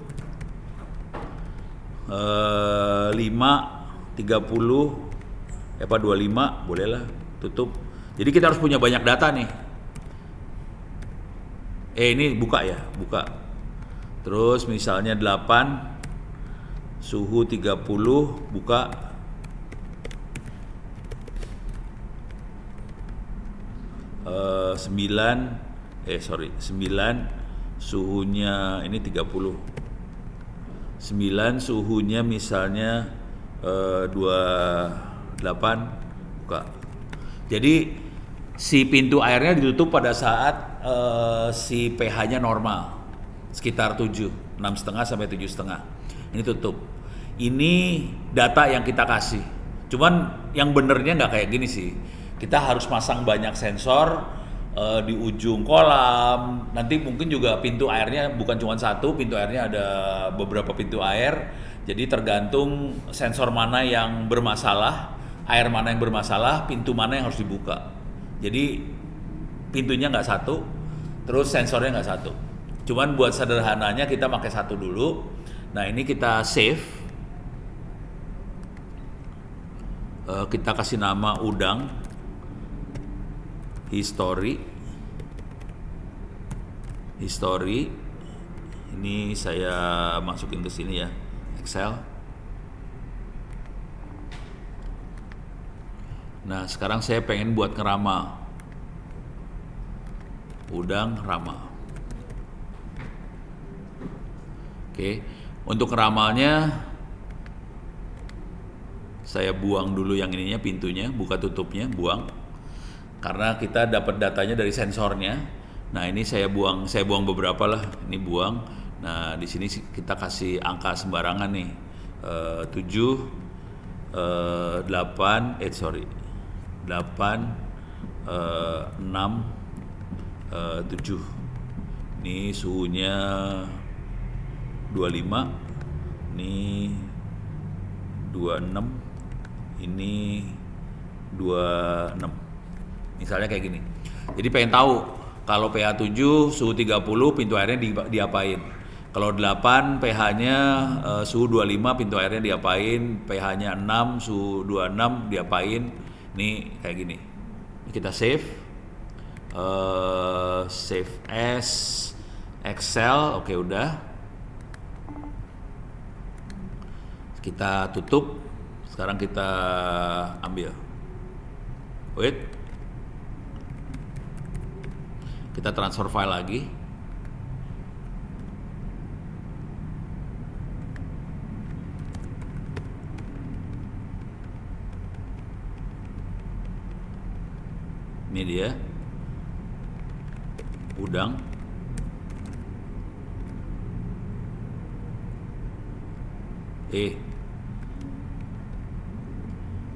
5, 30, apa 25 bolehlah tutup. Jadi kita harus punya banyak data nih. Ini buka ya, buka. Terus misalnya 8, suhu 30, buka. 9, suhunya ini 30. 9 suhunya misalnya 28, buka. Jadi si pintu airnya ditutup pada saat si pH-nya normal, sekitar 7, 6,5 sampai 7,5. Ini tutup. Ini data yang kita kasih. Cuman yang benernya nggak kayak gini sih. Kita harus pasang banyak sensor di ujung kolam. Nanti mungkin juga pintu airnya bukan cuma satu, pintu airnya ada beberapa pintu air. Jadi tergantung sensor mana yang bermasalah, air mana yang bermasalah, pintu mana yang harus dibuka. Jadi pintunya nggak satu, terus sensornya nggak satu. Cuman buat sederhananya kita pakai satu dulu. Nah ini kita save. Kita kasih nama udang. History, ini saya masukin ke sini ya, Excel. Nah sekarang saya pengen buat ngeramal, udang ramal. Oke, untuk ngeramalnya saya buang dulu yang ininya, pintunya, buka tutupnya, buang. Karena kita dapat datanya dari sensornya. Nah ini saya buang beberapa lah. Ini buang. Nah di sini kita kasih angka sembarangan nih. 7, 8, 8, 6, 7. Ini suhunya 25. Ini 26. Ini 26. Misalnya kayak gini. Jadi pengen tahu kalau pH 7 suhu 30 pintu airnya diapain. Kalau 8 pH-nya suhu 25 pintu airnya diapain. pH-nya 6 suhu 26 diapain. Ini kayak gini. Ini kita save. Save as Excel. Oke udah. Kita tutup. Sekarang kita ambil. Wait. Kita transfer file lagi. Ini dia. Udang.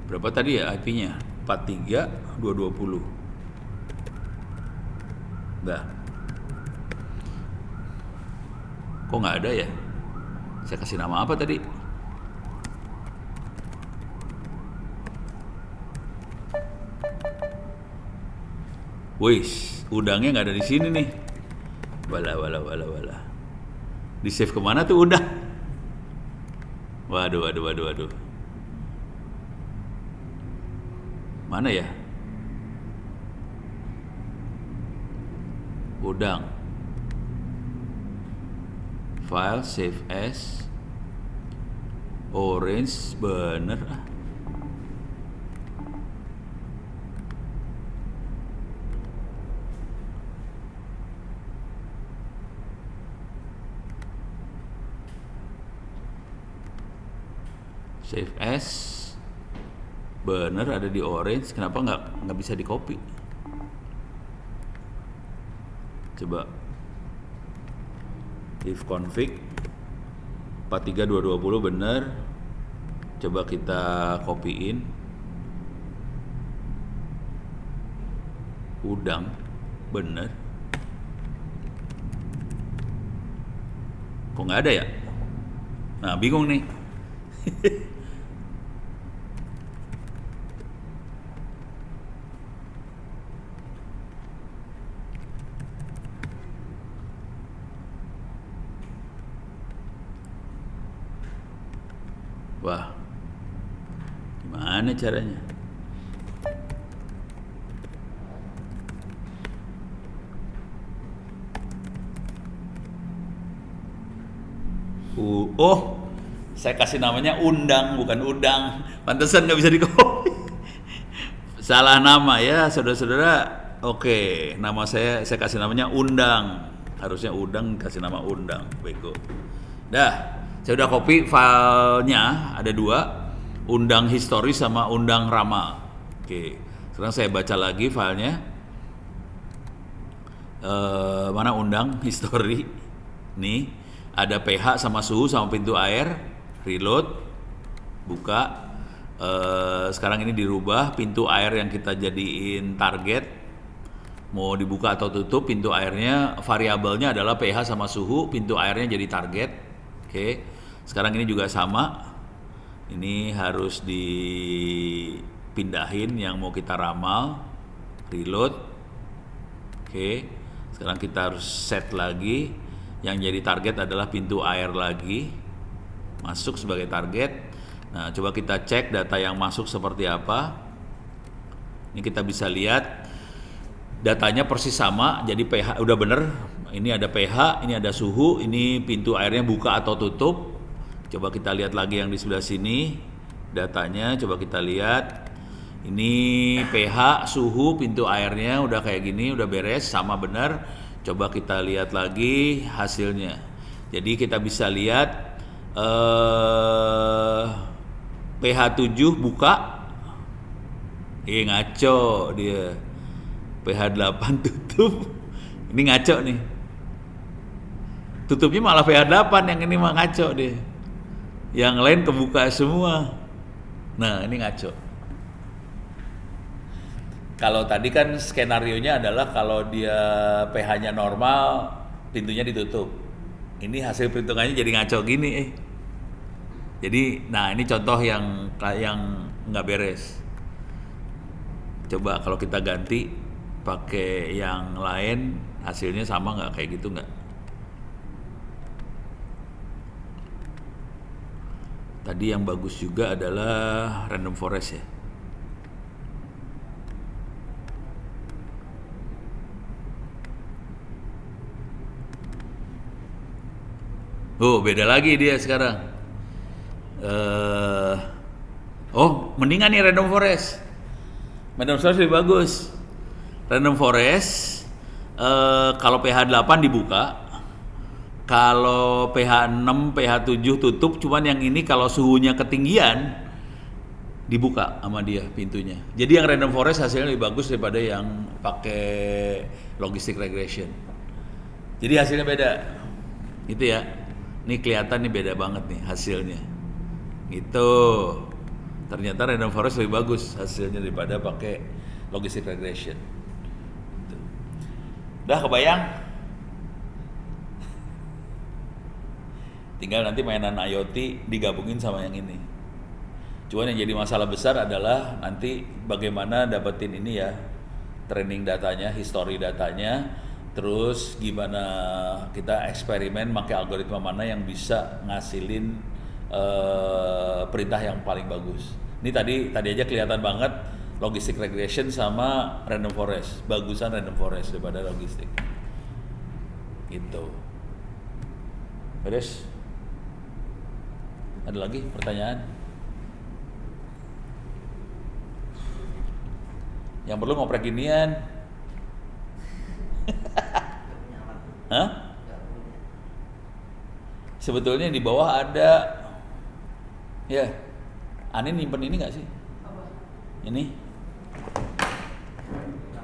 Berapa tadi ya IP-nya? 43.220. Enggak. Kok nggak ada ya? Saya kasih nama apa tadi? Wih, udangnya nggak ada di sini nih. Wala. Di save kemana tuh udah? Waduh. Mana ya? Udang. File save as orange, bener ah. Save as bener ada di orange, kenapa nggak bisa di copy? Coba if config 43220 bener, coba kita copyin udang bener, kok nggak ada ya? Nah bingung nih. apa? Gimana caranya? Oh, saya kasih namanya undang bukan udang. Pantesan nggak bisa di-copy. Salah nama ya, saudara-saudara. Oke, nama saya kasih namanya undang. Harusnya udang kasih nama undang. Bego. Dah, saya udah copy filenya, ada 2, undang histori sama undang rama. Oke, sekarang saya baca lagi filenya. Mana undang histori? Nih, ada pH sama suhu sama pintu air. Reload, buka. Sekarang ini dirubah, pintu air yang kita jadiin target mau dibuka atau tutup. Pintu airnya variabelnya adalah pH sama suhu, pintu airnya jadi target. Oke, sekarang ini juga sama, ini harus dipindahin yang mau kita ramal. Reload. Oke, sekarang kita harus set lagi, yang jadi target adalah pintu air lagi, masuk sebagai target. Nah, coba kita cek data yang masuk seperti apa. Ini kita bisa lihat datanya persis sama, jadi pH udah bener. Ini ada pH, ini ada suhu, ini pintu airnya buka atau tutup. Coba kita lihat lagi yang di sebelah sini, datanya coba kita lihat. Ini pH, suhu, pintu airnya udah kayak gini, udah beres, sama bener. Coba kita lihat lagi hasilnya. Jadi kita bisa lihat pH 7 buka, ngaco dia. pH 8 tutup, ini ngaco nih. Tutupnya malah pH 8, yang ini mah ngaco dia. Yang lain kebuka semua. Nah, ini ngaco. Kalau tadi kan skenarionya adalah kalau dia pH-nya normal, pintunya ditutup. Ini hasil perhitungannya jadi ngaco gini. Jadi, nah ini contoh yang nggak beres. Coba kalau kita ganti pakai yang lain, hasilnya sama nggak kayak gitu nggak? Tadi yang bagus juga adalah random forest ya. Oh, beda lagi dia sekarang. Mendingan nih random forest. Random forest lebih bagus. Random forest kalau pH 8 dibuka, kalau pH 6, pH 7 tutup. Cuman yang ini kalau suhunya ketinggian dibuka sama dia pintunya. Jadi yang random forest hasilnya lebih bagus daripada yang pakai logistic regression. Jadi hasilnya beda. Gitu ya. Ini kelihatan nih beda banget nih hasilnya. Gitu. Ternyata random forest lebih bagus hasilnya daripada pakai logistic regression. Gitu. Udah kebayang? Tinggal nanti mainan IoT digabungin sama yang ini. Cuman yang jadi masalah besar adalah nanti bagaimana dapetin ini ya, training datanya, history datanya, terus gimana kita eksperimen pakai algoritma mana yang bisa ngasilin perintah yang paling bagus. Ini tadi aja kelihatan banget logistic regression sama random forest. Bagusan random forest daripada logistic. Gitu. Beres? Ada lagi pertanyaan? Yang perlu ngoprek ginian? Hah? Sebetulnya di bawah ada. Ya, Anin nyimpen ini nggak sih? Apa? Ini?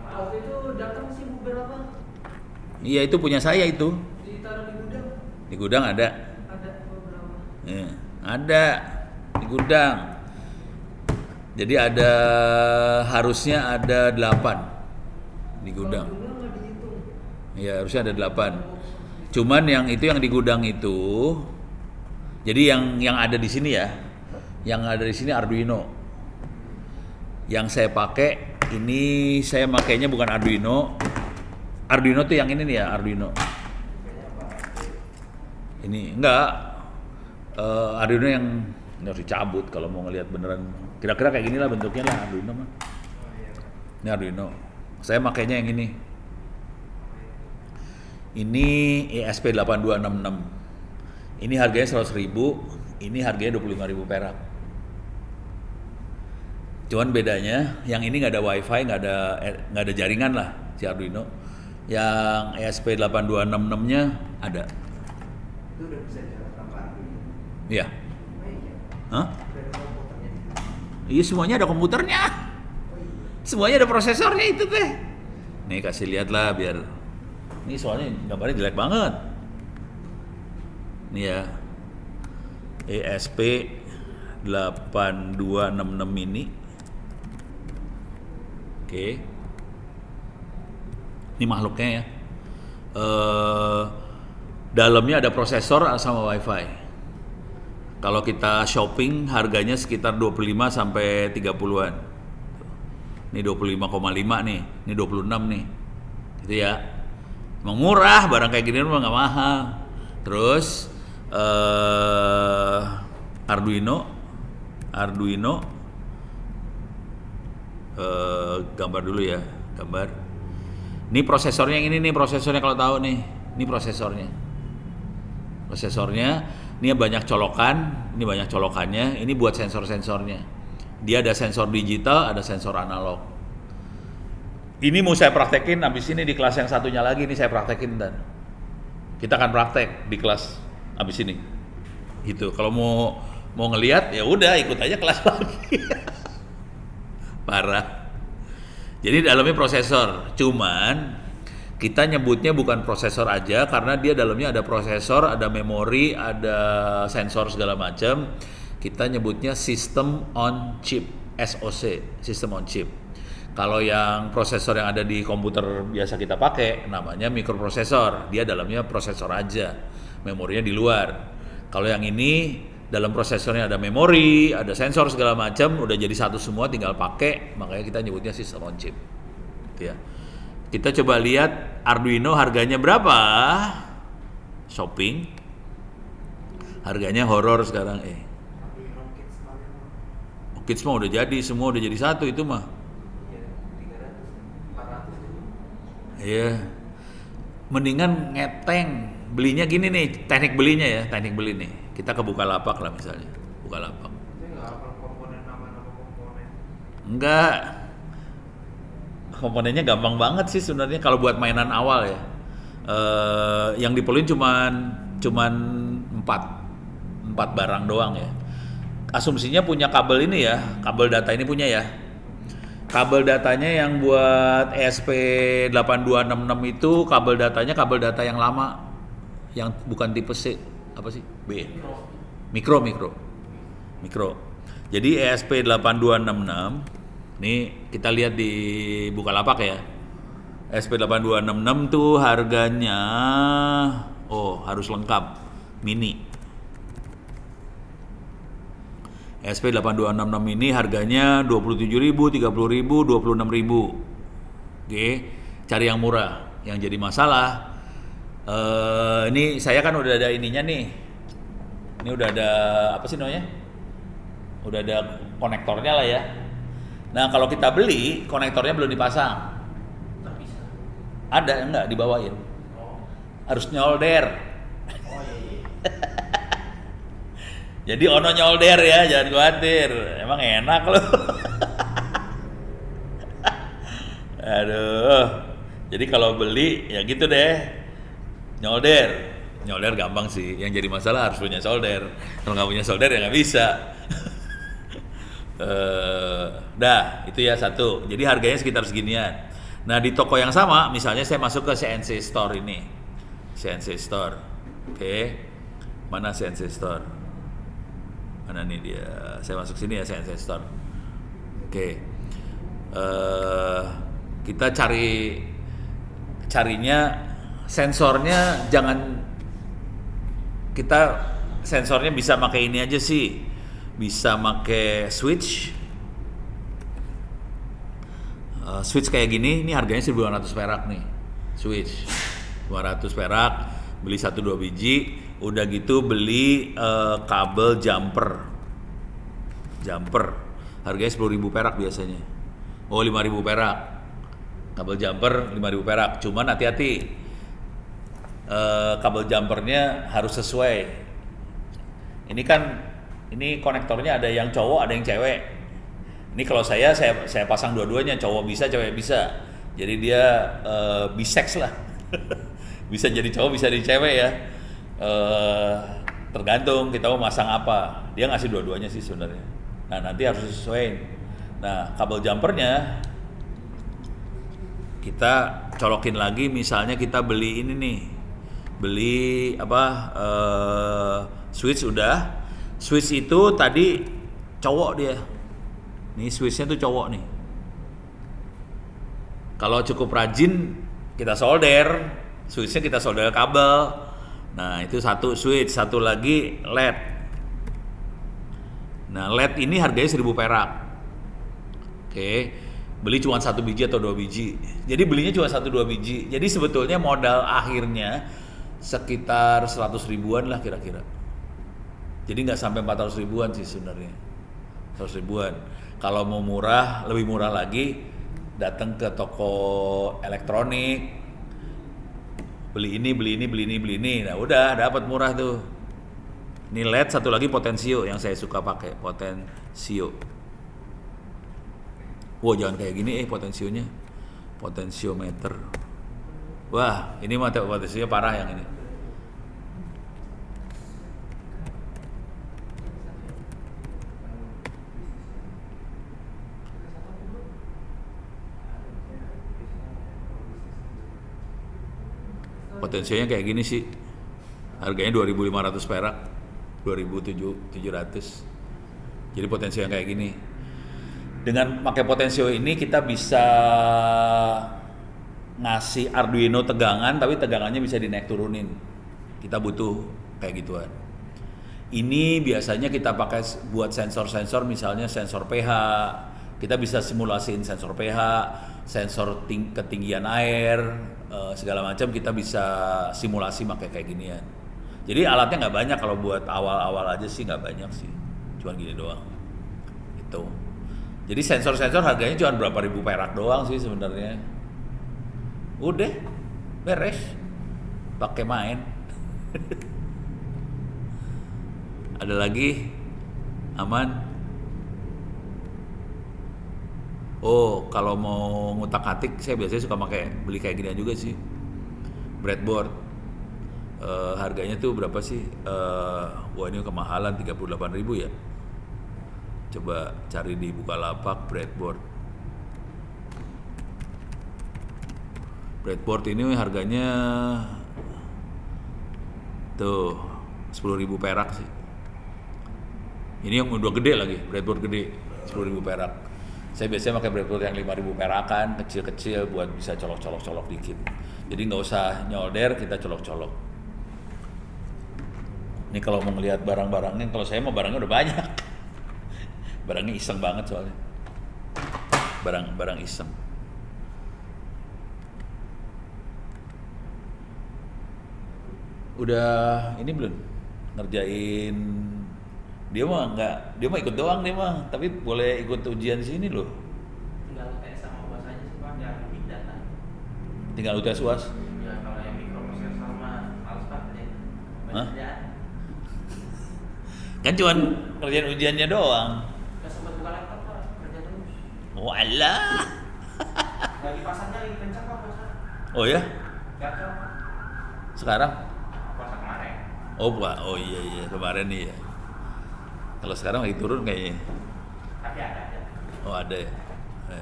Waktu itu datang sih beberapa. Iya, itu punya saya itu. Ditaruh di gudang. Di gudang ada. Ada beberapa. Ya, ada di gudang. Jadi harusnya ada 8 di gudang. Kalau jumlah nggak dihitung. Iya, harusnya ada 8. Cuman yang di gudang itu, jadi yang ada di sini ya, yang ada di sini Arduino. Yang saya pakai ini, saya makainya bukan Arduino. Arduino tuh yang ini nih ya, Arduino. Ini enggak, Arduino yang Ini harus dicabut kalau mau ngelihat beneran. Kira-kira kayak gini lah bentuknya lah Arduino mah. Oh iya. Ini Arduino. Saya makainya yang ini. Ini ESP8266. Ini harganya 100.000, ini harganya 25.000 perak. Cuman bedanya, yang ini nggak ada WiFi, nggak ada jaringan lah si Arduino. Yang ESP8266-nya ada. Itu udah bisa jalan tanpa Arduino. Iya. Oh iya. Hah? Udah ada komputernya di situ. Iya, semuanya ada komputernya. Oh iya. Semuanya ada prosesornya itu teh. Nih kasih lihat lah biar. Ini soalnya gambarnya jelek banget. Nih ya. ESP8266 ini. Oke. Ini makhluknya ya. Dalamnya ada prosesor sama WiFi. Kalau kita shopping harganya sekitar 25 sampai 30-an. Ini 25,5 nih, ini 26 nih. Gitu ya. Emang murah, barang kayak gini mah nggak mahal. Terus Arduino gambar dulu ya, gambar. Ini prosesornya yang ini nih, prosesornya kalau tahu nih. Ini prosesornya. Ini banyak colokan, ini banyak colokannya. Ini buat sensor-sensornya. Dia ada sensor digital, ada sensor analog. Ini mau saya praktekin abis ini di kelas yang satunya lagi, ini saya praktekin dan kita akan praktek di kelas abis ini. Gitu. Kalau mau ngelihat ya udah ikut aja kelas lagi. Parah. Jadi dalamnya prosesor, cuman kita nyebutnya bukan prosesor aja karena dia dalamnya ada prosesor, ada memori, ada sensor segala macam. Kita nyebutnya system on chip, SoC, system on chip. Kalau yang prosesor yang ada di komputer biasa kita pakai namanya mikroprosesor, dia dalamnya prosesor aja, memorinya di luar. Kalau yang ini dalam prosesornya ada memori, ada sensor segala macam, udah jadi satu semua, tinggal pakai, makanya kita nyebutnya system on chip. Gitu ya. Kita coba lihat Arduino harganya berapa? Shopping. Harganya horor sekarang. Arduino Kids kemarin mah. Kids mah udah jadi, semua udah jadi satu itu mah. Iya, 300, 400 itu. Iya. Mendingan ngeteng. Belinya gini nih, teknik belinya ya, teknik beli nih. Kita ke Bukalapak lah misalnya, Bukalapak. Itu nggak hafal komponen, nama-nama komponen. Enggak. Komponennya gampang banget sih sebenarnya kalau buat mainan awal ya. Yang diperluin cuman 4 barang doang ya. Asumsinya punya kabel ini ya, kabel data ini punya ya. Kabel datanya yang buat ESP8266 itu kabel datanya kabel data yang lama, yang bukan tipe C, apa sih? B. Mikro. Jadi ESP8266 ini kita lihat di Bukalapak ya. ESP8266 tuh harganya harus lengkap, mini. ESP8266 ini harganya 27.000, 30.000, 26.000. Oke, cari yang murah. Yang jadi masalah ini saya kan udah ada ininya nih. Ini udah ada apa sih namanya? Udah ada konektornya lah ya. Nah, kalau kita beli, konektornya belum dipasang. Nggak bisa. Ada enggak dibawain? Oh. Harus nyolder. Oh iya. Jadi ono nyolder ya, jangan khawatir. Emang enak loh. Aduh. Jadi kalau beli ya gitu deh. Nyolder gampang sih. Yang jadi masalah harus punya solder. Kalau nggak punya solder ya nggak bisa. Itu ya satu. Jadi harganya sekitar seginian. Nah di toko yang sama, misalnya saya masuk ke CNC Store ini. CNC Store. Oke. Mana CNC Store? Mana nih dia? Saya masuk sini ya, CNC Store. Oke. Kita carinya sensornya sensornya bisa pakai ini aja sih. Bisa pakai switch. Switch kayak gini, ini harganya 1.200 perak nih. Switch 200 perak, beli 1-2 biji. Udah gitu beli kabel jumper. jumper. Harganya 10.000 perak biasanya. Oh, 5.000 perak. Kabel jumper 5.000 perak. Cuman hati-hati. Kabel jumpernya harus sesuai. Ini kan konektornya ada yang cowok, ada yang cewek. Ini kalau saya pasang dua-duanya, cowok bisa, cewek bisa. Jadi dia bisex lah. Bisa jadi cowok, bisa jadi cewek ya. Tergantung kita mau masang apa. Dia ngasih dua-duanya sih sebenarnya. Nah, nanti harus disesuaiin. Nah, kabel jumpernya kita colokin lagi, misalnya kita beli ini nih. Beli switch udah. Switch itu tadi cowok dia. Nih switchnya tuh cowok nih. Kalau cukup rajin kita solder, switchnya kita solder kabel. Nah, itu satu switch, satu lagi LED. Nah, LED ini harganya 1.000 perak. Oke, beli cuma 1 biji atau 2 biji. Jadi belinya cuma 1-2 biji. Jadi sebetulnya modal akhirnya sekitar 100 ribuan lah kira-kira. Jadi nggak sampai 400 ribuan sih sebenarnya. 100 ribuan. Kalau mau murah, lebih murah lagi, datang ke toko elektronik, beli ini. Nah, udah dapat murah tuh. Ini LED, satu lagi potensio yang saya suka pakai, potensio. Wow, jangan kayak gini potensionya. Potensiometer. Wah, ini mah potensinya parah yang ini. Potensinya kayak gini sih. Harganya 2.500 perak. 2.700. Jadi potensio yang kayak gini. Dengan pakai potensio ini kita bisa ngasih Arduino tegangan, tapi tegangannya bisa dinaik turunin. Kita butuh kayak gituan. Ini biasanya kita pakai buat sensor-sensor, misalnya sensor pH. Kita bisa simulasiin sensor pH, sensor ketinggian air, segala macam kita bisa simulasi pakai kayak ginian. Jadi alatnya nggak banyak, kalau buat awal-awal aja sih nggak banyak sih, cuma gini doang. Itu. Jadi sensor-sensor harganya cuma berapa ribu perak doang sih sebenarnya. Udah, beres, pakai main. Ada lagi, aman. Oh, kalau mau ngutak-atik, saya biasanya suka beli kayak ginian juga sih. Breadboard. Harganya tuh berapa sih? Wah, ini kemahalan, 38.000 ya. Coba cari di Bukalapak breadboard. Breadboard ini harganya tuh 10.000 perak sih. Ini yang udah gede lagi, breadboard gede, 10.000 perak. Saya biasanya pakai breadboard yang 5.000 perakan, kecil-kecil buat bisa colok-colok dikit. Jadi nggak usah nyolder, kita colok-colok. Ini kalau mau ngelihat barang-barangnya, kalau saya mau barangnya udah banyak. Barangnya iseng banget soalnya. Barang iseng. Udah ini belum ngerjain? Dia mah ikut doang dia mah, tapi boleh ikut ujian di sini loh. Tinggal UTS sama UAS aja sih Pak, jangan big data. Tinggal UTS UAS. Ya kalau yang mikroprosesor sama males Pak aja. Hah? Kerjaan. Kan cuman kerjaan ujiannya doang. Gak sempat buka laptop Pak, kerja terus. Walah. Lagi pasarnya lagi kencang Pak puasa. Oh ya? Gacor. Sekarang? Puasa kemarin. Oh iya kemarin nih ya. Kalau sekarang lagi turun kayaknya. Tapi ada. Oh ada ya.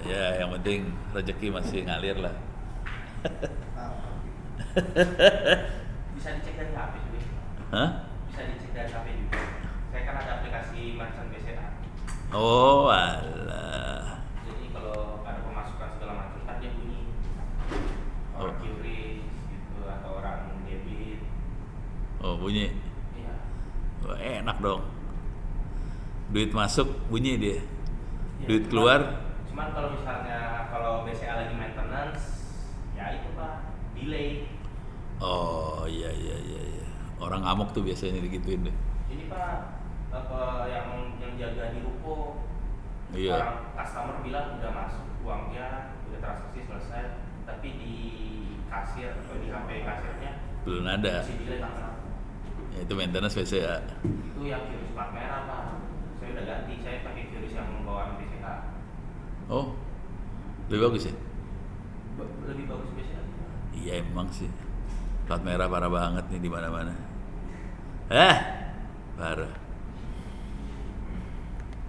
Ya yang penting rezeki masih ngalir lah. Bisa dicek dari HP juga. Hah? Bisa dicek dari HP juga. Saya kan ada aplikasi Merchant BCA. Oh alah. Jadi kalau ada pemasukan segala macam kan dia bunyi. Orang QRIS gitu atau orang debit. Oh bunyi. Iya. Wah, enak dong. Duit masuk bunyi dia. Ya, Duit keluar. Cuman kalau misalnya kalau BCA lagi maintenance, ya itu Pak, delay. Oh iya. Orang ngamuk tuh biasanya digituin deh. Jadi Pak, yang yang jaga di ruko. Iya. Orang customer bilang udah masuk uangnya, udah transaksi selesai, tapi di kasir atau di HP kasirnya Belum ada. masih delay tanggal 1. Ya, itu maintenance biasa ya. Itu yang virus plat merah Pak. Saya udah ganti, saya pakai virus yang bawaan BCK. Oh, lebih bagus ya? Lebih bagus BCK. Iya emang sih. Plat merah parah banget nih di mana-mana. Parah.